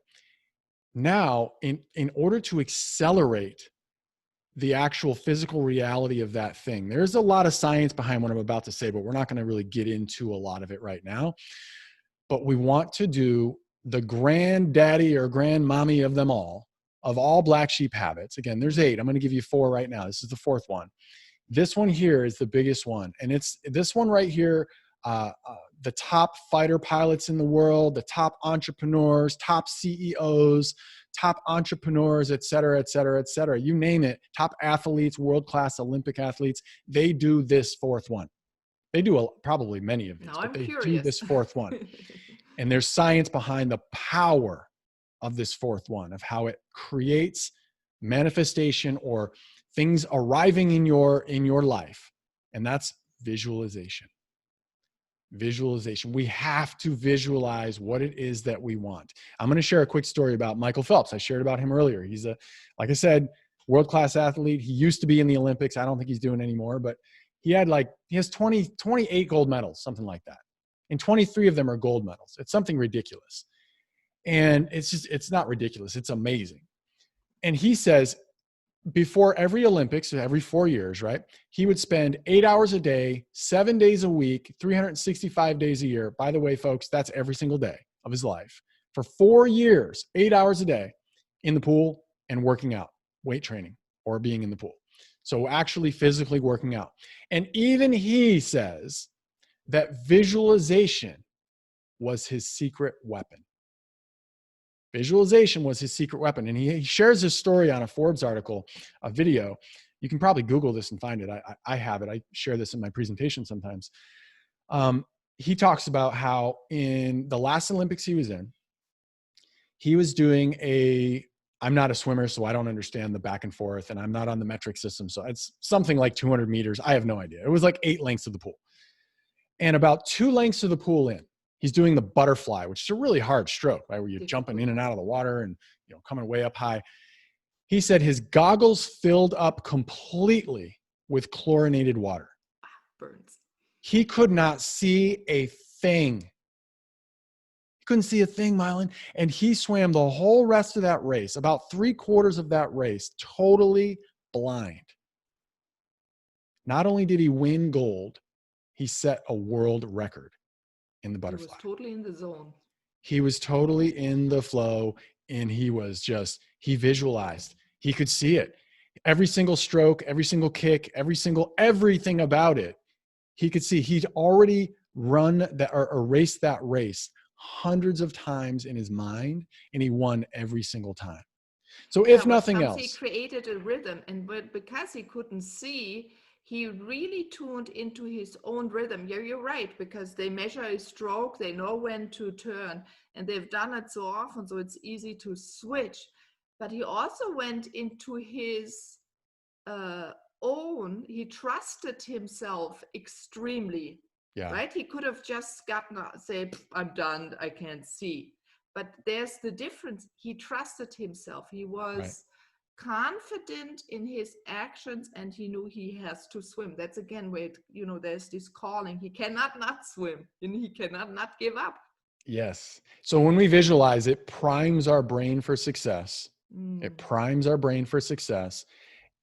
Now, in order to accelerate the actual physical reality of that thing, there's a lot of science behind what I'm about to say, but we're not going to really get into a lot of it right now. But we want to do the granddaddy or grandmommy of them all, of all black sheep habits. Again, there's 8. I'm going to give you 4 right now. This is the 4th one. This one here is the biggest one. And it's this one right here. The top fighter pilots in the world, the top entrepreneurs, top CEOs, top entrepreneurs, et cetera, et cetera, et cetera. You name it, top athletes, world-class Olympic athletes, they do this fourth one. They do probably many of these, Now but I'm they do curious. this fourth one. And there's science behind the power of this fourth one, of how it creates manifestation or things arriving in your life. And that's visualization. Visualization. We have to visualize what it is that we want. I'm going to share a quick story about Michael Phelps. I shared about him earlier. He's like I said, world-class athlete. He used to be in the Olympics. I don't think he's doing anymore, but he has 28 gold medals, something like that. And 23 of them are gold medals. It's something ridiculous. And it's not ridiculous. It's amazing. And he says, before every Olympics, every 4 years, right, he would spend 8 hours a day, 7 days a week, 365 days a year. By the way, folks, that's every single day of his life. For 4 years, 8 hours a day in the pool and working out, weight training, or being in the pool. So actually physically working out. And even he says that visualization was his secret weapon. Visualization was his secret weapon. And he shares this story on a Forbes article, a video. You can probably Google this and find it. I have it. I share this in my presentation sometimes. He talks about how in the last Olympics he was doing I'm not a swimmer, so I don't understand the back and forth, and I'm not on the metric system. So it's something like 200 meters. I have no idea. It was like 8 lengths of the pool. And about 2 lengths of the pool in, he's doing the butterfly, which is a really hard stroke, right? Where you're jumping in and out of the water and, coming way up high. He said his goggles filled up completely with chlorinated water. Burns. He could not see a thing. He couldn't see a thing, Meilin. And he swam the whole rest of that race, about 3/4 of that race, totally blind. Not only did he win gold, he set a world record in the butterfly. He was totally in the zone. He was totally in the flow, and he visualized. He could see it. Every single stroke, every single kick, everything about it, he could see. He'd already run that or raced that race hundreds of times in his mind, and he won every single time. So if nothing else, he created a rhythm, and because he couldn't see, he really tuned into his own rhythm. Yeah, you're right, because they measure a stroke, they know when to turn, and they've done it so often, so it's easy to switch. But he also went into his he trusted himself extremely, right? He could have just say, I'm done, I can't see. But there's the difference. He trusted himself. He was confident in his actions, and he knew he has to swim. That's again where there's this calling. He cannot not swim, and he cannot not give up. Yes. So when we visualize, it primes our brain for success. It primes our brain for success.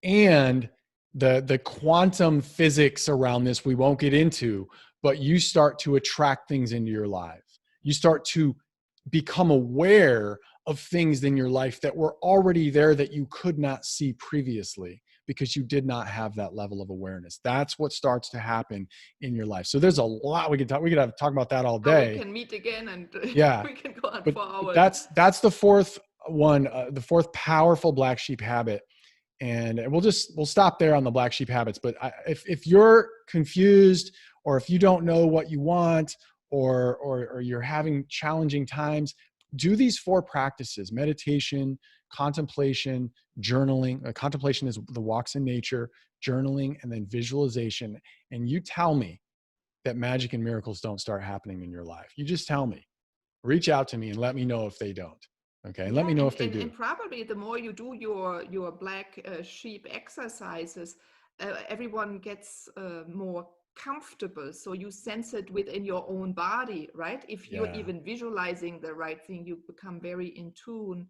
And the quantum physics around this we won't get into, but you start to attract things into your life. You start to become aware of things in your life that were already there that you could not see previously because you did not have that level of awareness. That's what starts to happen in your life. So there's a lot we could talk about that all day. We can meet again and we can go on but for hours. That's the fourth one, the fourth powerful black sheep habit. And we'll stop there on the black sheep habits. But if you're confused, or if you don't know what you want, or you're having challenging times, do these 4 practices: meditation, contemplation, journaling. Contemplation is the walks in nature, journaling, and then visualization. And you tell me that magic and miracles don't start happening in your life. You just tell me. Reach out to me and let me know if they don't. Okay, let me know if they do. And probably the more you do your black sheep exercises, everyone gets more comfortable. So you sense it within your own body, right? If you're even visualizing the right thing, you become very in tune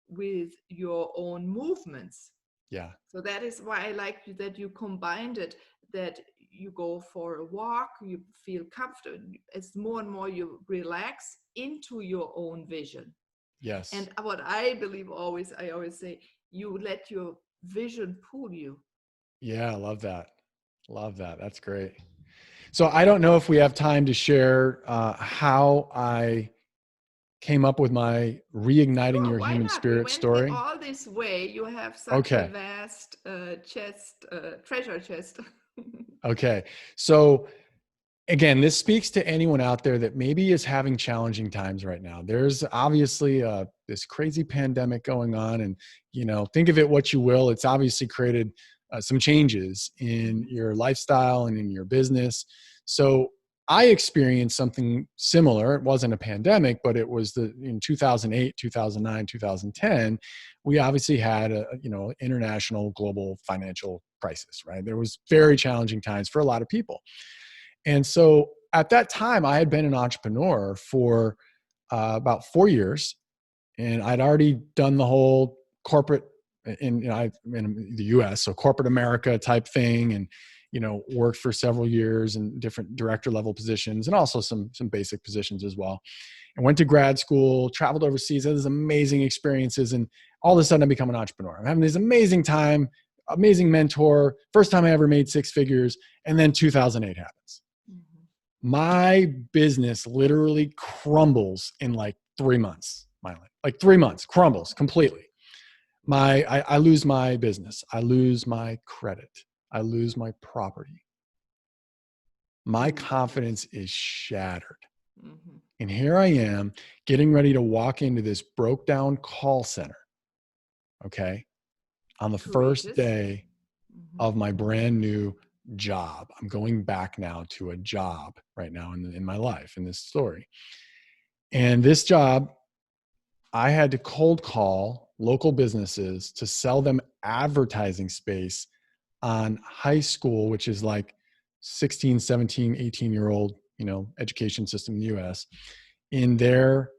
with your own movements. Yeah. So that is why I like that you combined it, that you go for a walk, you feel comfortable. As more and more you relax into your own vision. Yes. And what I believe I always say, you let your vision pull you. Yeah, I love that. Love that. That's great. So I don't know if we have time to share how I came up with my Reigniting Sure, Your why Human not? We Spirit went story. all this way. You have such a Okay. vast treasure chest. Okay. So again, this speaks to anyone out there that maybe is having challenging times right now. There's obviously this crazy pandemic going on, and think of it what you will. It's obviously created some changes in your lifestyle and in your business. So I experienced something similar. It wasn't a pandemic, but it was in 2008, 2009, 2010. We obviously had a international global financial crisis. Right, there was very challenging times for a lot of people. And so at that time, I had been an entrepreneur for about 4 years, and I'd already done the whole corporate in the U.S., so corporate America type thing, and worked for several years in different director level positions, and also some basic positions as well. And went to grad school, traveled overseas, had these amazing experiences, and all of a sudden I become an entrepreneur. I'm having this amazing time, amazing mentor, first time I ever made six figures, and then 2008 happens. My business literally crumbles in like 3 months, Meilin. Like 3 months, crumbles completely. I lose my business. I lose my credit. I lose my property. My confidence is shattered. And here I am getting ready to walk into this broke down call center, okay, on the first day of my brand new job. I'm going back now to a job right now in my life, in this story. And this job, I had to cold call local businesses to sell them advertising space on high school, which is like 16, 17, 18-year-old, education system in the US, in their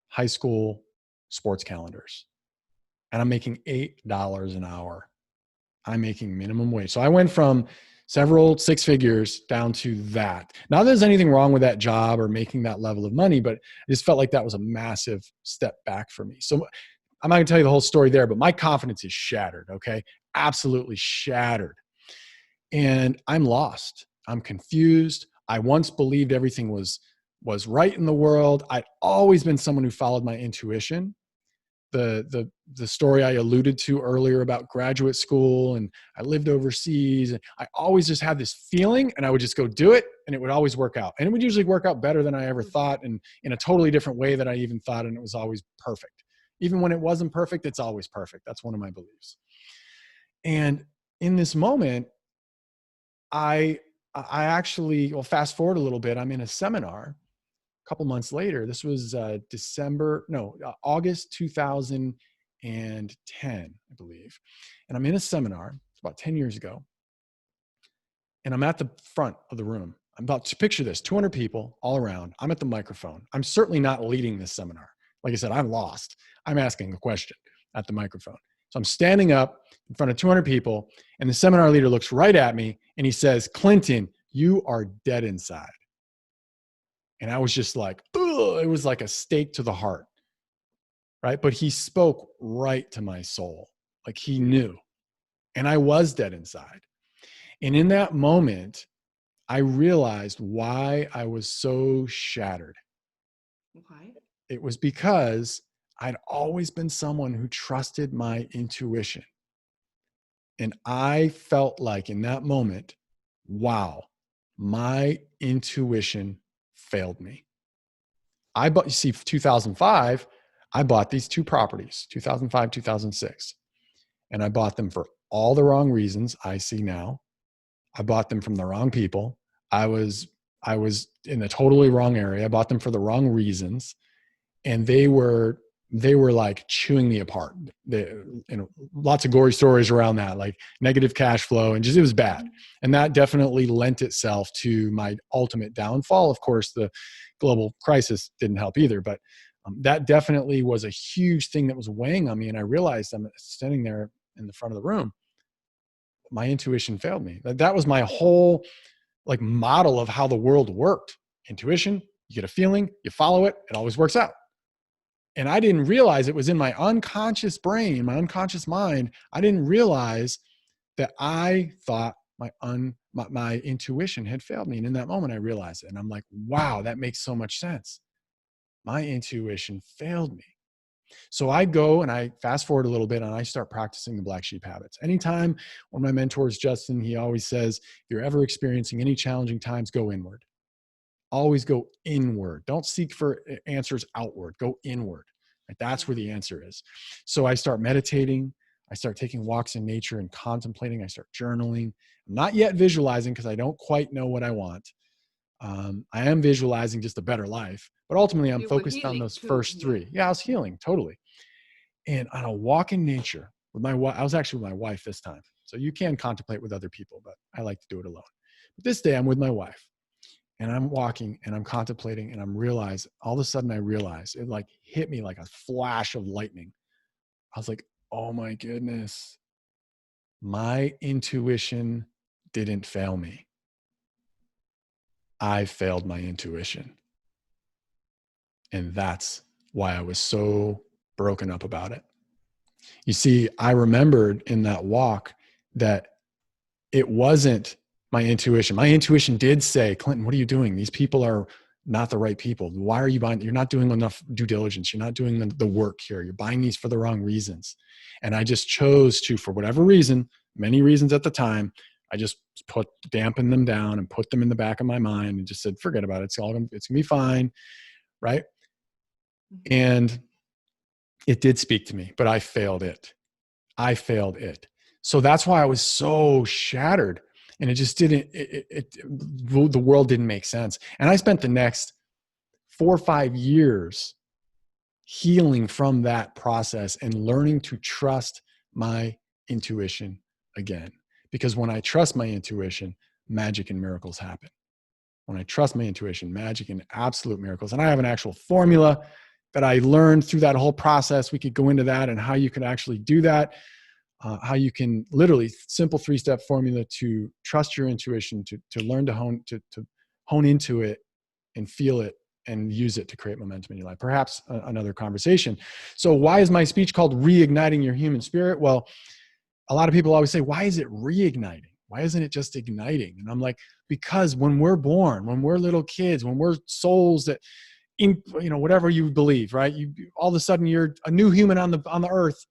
high school sports calendars. And I'm making $8 an hour. I'm making minimum wage. So I went from several six figures down to that. Not that there's anything wrong with that job or making that level of money, but I just felt like that was a massive step back for me. So I'm not gonna tell you the whole story there, but my confidence is shattered, okay? Absolutely shattered. And I'm lost. I'm confused. I once believed everything was right in the world. I'd always been someone who followed my intuition. The story I alluded to earlier about graduate school, and I lived overseas, and I always just had this feeling, and I would just go do it, and it would always work out. And it would usually work out better than I ever thought, and in a totally different way than I even thought, and it was always perfect. Even when it wasn't perfect, it's always perfect. That's one of my beliefs. And in this moment, I actually, well, fast forward a little bit, I'm in a seminar a couple months later. This was August 2010, I believe. And I'm in a seminar, it's about 10 years ago. And I'm at the front of the room. I'm about to picture this, 200 people all around. I'm at the microphone. I'm certainly not leading this seminar. Like I said, I'm lost. I'm asking a question at the microphone. So I'm standing up in front of 200 people, and the seminar leader looks right at me and he says, "Clinton, you are dead inside." And I was just like, ugh, it was like a stake to the heart, right? But he spoke right to my soul. Like he knew. And I was dead inside. And in that moment, I realized why I was so shattered. Why? It was because I'd always been someone who trusted my intuition. And I felt like in that moment, wow, my intuition failed me. You see, 2005, I bought these two properties, 2005, 2006. And I bought them for all the wrong reasons I see now. I bought them from the wrong people. I was in a totally wrong area. I bought them for the wrong reasons. And they were like chewing me apart. Lots of gory stories around that, like negative cash flow, and just, it was bad. And that definitely lent itself to my ultimate downfall. Of course, the global crisis didn't help either, but that definitely was a huge thing that was weighing on me. And I realized, I'm standing there in the front of the room, my intuition failed me. That was my whole like model of how the world worked. Intuition, you get a feeling, you follow it, it always works out. And I didn't realize it was in my unconscious brain, my unconscious mind. I didn't realize that I thought my intuition had failed me. And in that moment, I realized it. And I'm like, wow, that makes so much sense. my intuition failed me. So I go and I fast forward a little bit and I start practicing the black sheep habits. Anytime one of my mentors, Justin, he always says, if you're ever experiencing any challenging times, go inward. Always go inward. Don't seek for answers outward. Go inward. Right? That's where the answer is. So I start meditating. I start taking walks in nature and contemplating. I start journaling. I'm not yet visualizing because I don't quite know what I want. I am visualizing just a better life, but ultimately I'm You were focused on healing those too. first three. Yeah, I was healing totally. And on a walk in nature with my wife, I was actually with my wife this time. So you can contemplate with other people, but I like to do it alone. But this day I'm with my wife and I'm walking and I'm contemplating and all of a sudden I realize it like hit me like a flash of lightning. I was like, oh my goodness, my intuition didn't fail me. I failed my intuition. And that's why I was so broken up about it. You see, I remembered in that walk that it wasn't my intuition. My intuition did say, Clinton, what are you doing? These people are not the right people. Why are you buying? You're not doing enough due diligence. You're not doing the work here. You're buying these for the wrong reasons. And I just chose to, for whatever reason, many reasons at the time, I just dampened them down and put them in the back of my mind and just said, forget about it. It's gonna be fine. Right. And it did speak to me, but I failed it. So that's why I was so shattered, and it just didn't, the world didn't make sense. And I spent the next 4 or 5 years healing from that process and learning to trust my intuition again. Because when I trust my intuition, magic and miracles happen. When I trust my intuition, magic and absolute miracles. And I have an actual formula that I learned through that whole process. We could go into that and how you can actually do that. How you can literally simple 3-step formula to trust your intuition, to learn to hone into it and feel it and use it to create momentum in your life. Perhaps another conversation. So why is my speech called Reigniting Your Human Spirit? Well, a lot of people always say, why is it reigniting? Why isn't it just igniting? And I'm like, because when we're born, when we're little kids, when we're souls that, whatever you believe, right? All of a sudden you're a new human on the earth.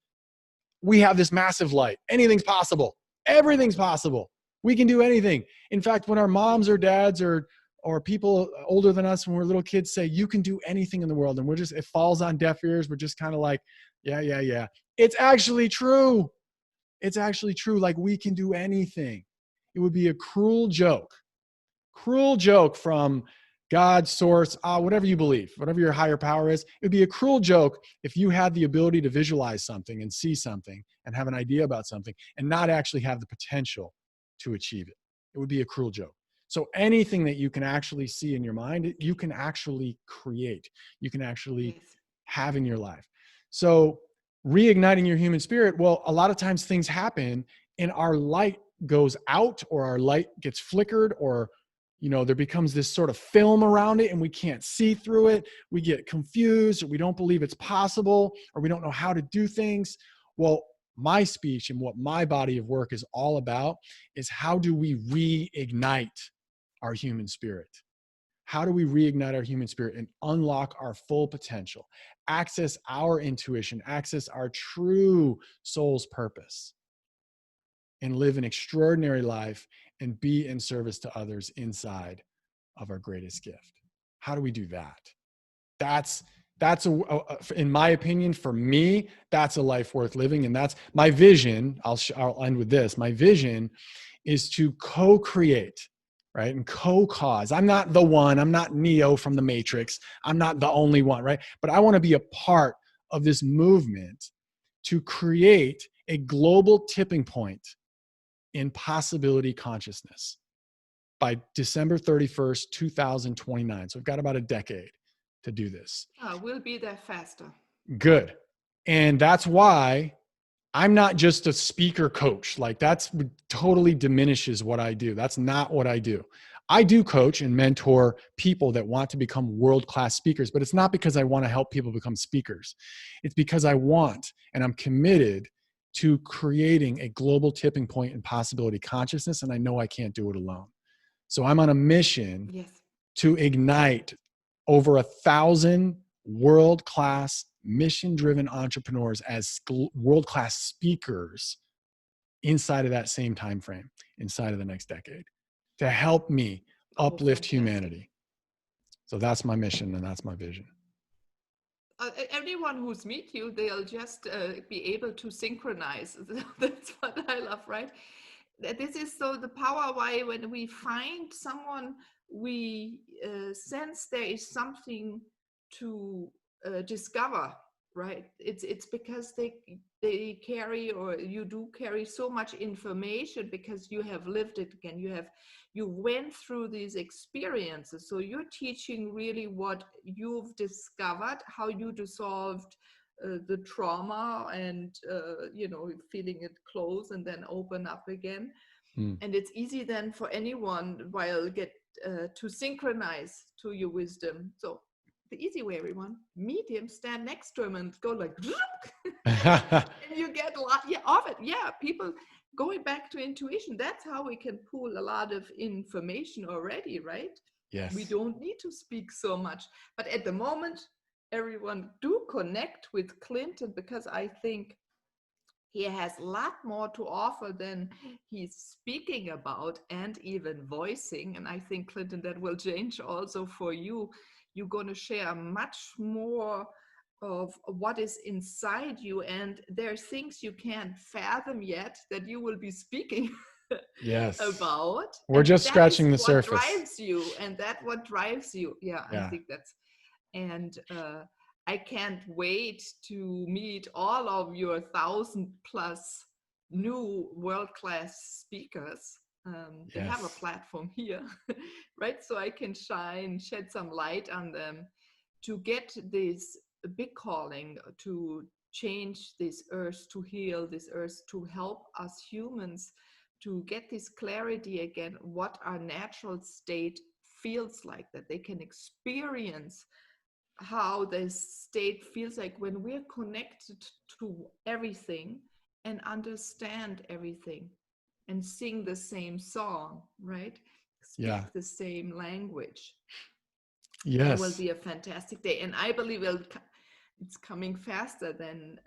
We have this massive light. Anything's possible. Everything's possible. We can do anything. In fact, when our moms or dads or people older than us, when we're little kids, say, you can do anything in the world, and it falls on deaf ears. We're just kind of like, yeah. It's actually true. It's actually true. Like, we can do anything. It would be a cruel joke from God, source, whatever you believe, whatever your higher power is. It would be a cruel joke if you had the ability to visualize something and see something and have an idea about something and not actually have the potential to achieve it. It would be a cruel joke. So anything that you can actually see in your mind, you can actually create. You can actually have in your life. So reigniting your human spirit, well, a lot of times things happen and our light goes out, or our light gets flickered, or there becomes this sort of film around it and we can't see through it. We get confused, or we don't believe it's possible, or we don't know how to do things. Well, my speech and what my body of work is all about is how do we reignite our human spirit? How do we reignite our human spirit and unlock our full potential, access our intuition, access our true soul's purpose, and live an extraordinary life and be in service to others inside of our greatest gift? How do we do that? That's in my opinion, for me, that's a life worth living. And that's my vision. I'll end with this. My vision is to co-create, right? And co-cause. I'm not the one. I'm not Neo from the Matrix. I'm not the only one, right? But I want to be a part of this movement to create a global tipping point in possibility consciousness by December 31st, 2029. So we've got about a decade to do this. We'll be there faster. Good. And that's why I'm not just a speaker coach. Like, that's totally diminishes what I do. That's not what I do. I do coach and mentor people that want to become world-class speakers, but it's not because I want to help people become speakers. It's because I want, and I'm committed to creating a global tipping point in possibility consciousness. And I know I can't do it alone. So I'm on a mission to ignite over 1,000 world-class mission-driven entrepreneurs as world-class speakers inside of that same time frame, inside of the next decade, to help me uplift fantastic. humanity. So that's my mission and that's my vision. Everyone who's meet you, they'll just be able to synchronize. That's what I love, right? This is so the power why when we find someone, we sense there is something to discover, right? It's because they carry, or you do carry so much information because you have lived it again. You went through these experiences. So you're teaching really what you've discovered, how you dissolved the trauma and, feeling it close and then open up again. And it's easy then for anyone while get to synchronize to your wisdom. So the easy way, everyone, meet him, stand next to him and go like, and you get a lot of it. Yeah, people going back to intuition. That's how we can pull a lot of information already, right? Yes. We don't need to speak so much. But at the moment, everyone do connect with Clinton, because I think he has a lot more to offer than he's speaking about and even voicing. And I think, Clinton, that will change also for you. You're going to share much more of what is inside you, and there are things you can't fathom yet that you will be speaking yes. about. We're and just scratching the what surface. Drives you, and that what drives you. Yeah. I think that's, and I can't wait to meet all of your 1,000+ new world-class speakers. They have a platform here, right? So I can shed some light on them to get this big calling to change this earth, to heal this earth, to help us humans to get this clarity again, what our natural state feels like, that they can experience how this state feels like when we're connected to everything and understand everything and sing the same song, right? Speak the same language. Yes. It will be a fantastic day. And I believe it's coming faster than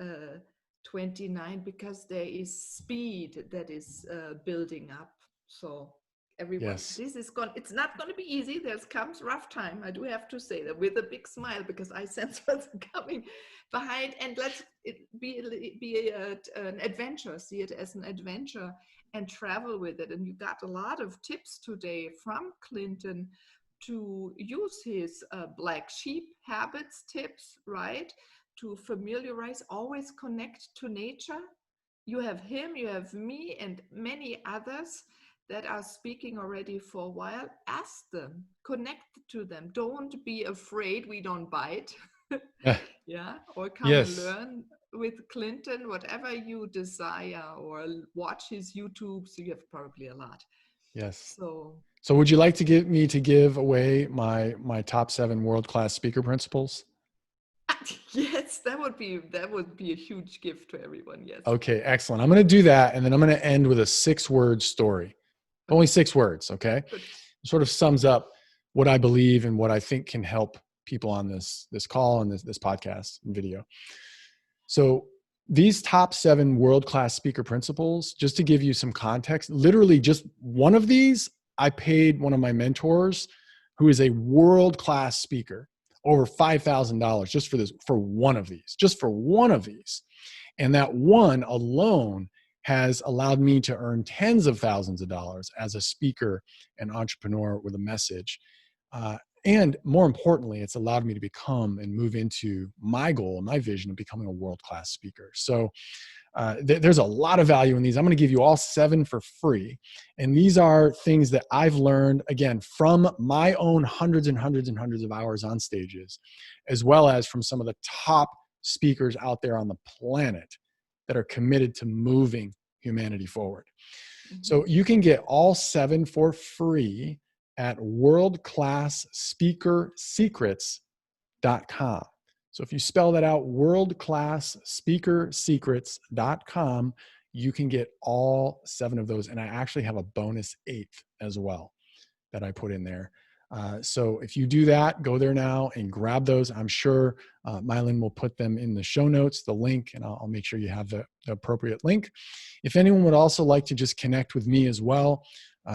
29, because there is speed that is building up. So everyone, it's not going to be easy. There comes rough time. I do have to say that with a big smile, because I sense what's coming behind. And let's be an adventure. See it as an adventure and travel with it. And you got a lot of tips today from Clinton to use his black sheep habits tips, right? To familiarize, always connect to nature. You have him, you have me, and many others that are speaking already for a while. Ask them, connect to them. Don't be afraid we don't bite. Yeah, or come and learn with Clinton, whatever you desire, or watch his YouTube. So you have probably a lot. Yes. So would you like to give away my top 7 world-class speaker principles? Yes, that would be a huge gift to everyone. Yes. Okay, excellent. I'm going to do that, and then I'm going to end with a 6-word story. Only 6 words, okay? Good. It sort of sums up what I believe and what I think can help people on this call and this podcast and video. So these top 7 world-class speaker principles, just to give you some context, literally just one of these, I paid one of my mentors, who is a world-class speaker, over $5,000 just for one of these. And that one alone has allowed me to earn tens of thousands of dollars as a speaker and entrepreneur with a message. And more importantly, it's allowed me to become and move into my goal and my vision of becoming a world-class speaker. So there's a lot of value in these. I'm going to give you all 7 for free. And these are things that I've learned, again, from my own hundreds and hundreds and hundreds of hours on stages, as well as from some of the top speakers out there on the planet that are committed to moving humanity forward. Mm-hmm. So you can get all 7 for free at worldclassspeakersecrets.com. So if you spell that out, worldclassspeakersecrets.com, you can get all 7 of those. And I actually have a bonus 8th as well that I put in there. So if you do that, go there now and grab those. I'm sure Meilin will put them in the show notes, the link, and I'll make sure you have the appropriate link. If anyone would also like to just connect with me as well,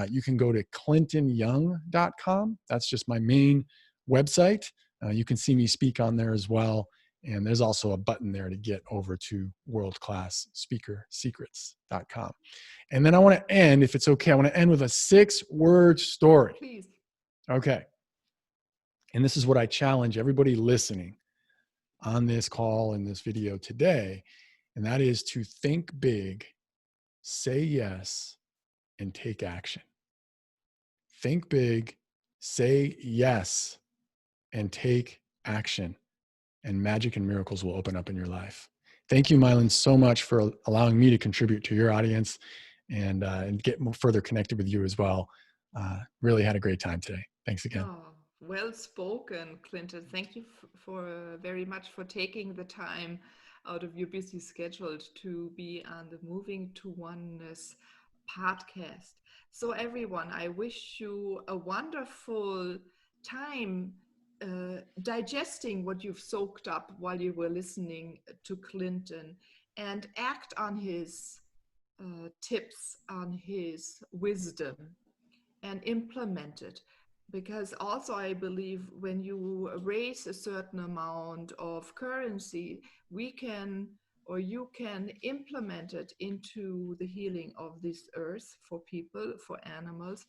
you can go to clintonyoung.com. That's just my main website. You can see me speak on there as well. And there's also a button there to get over to worldclassspeakersecrets.com. And then I want to end, if it's okay, I want to end with a 6-word story. Please. Okay. And this is what I challenge everybody listening on this call and this video today. And that is to think big, say yes, and take action. Think big, say yes, and take action. And magic and miracles will open up in your life. Thank you, Meilin, so much for allowing me to contribute to your audience and get further connected with you as well. Really had a great time today. Thanks again. Oh, well spoken, Clinton. Thank you for very much for taking the time out of your busy schedule to be on the Moving to Oneness podcast. So everyone, I wish you a wonderful time digesting what you've soaked up while you were listening to Clinton, and act on his tips, on his wisdom, and implement it. Because also I believe when you raise a certain amount of currency, we can, or you can implement it into the healing of this earth for people, for animals.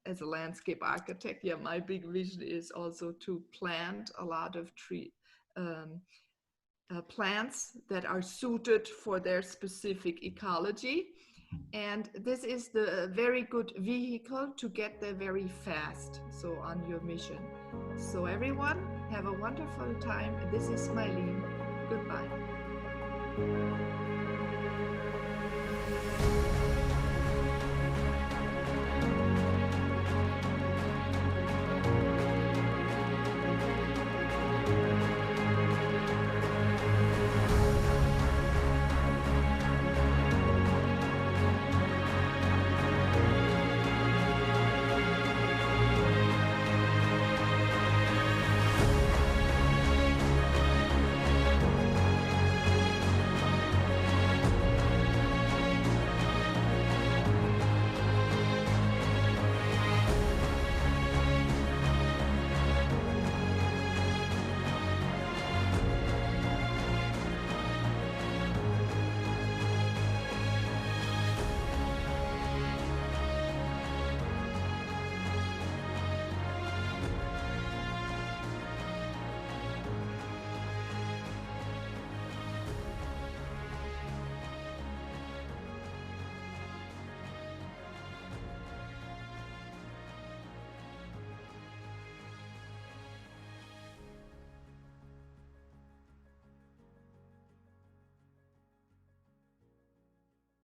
As a landscape architect, yeah, my big vision is also to plant a lot of plants that are suited for their specific ecology. And this is the very good vehicle to get there very fast, so on your mission. So everyone, have a wonderful time. This is Meilin.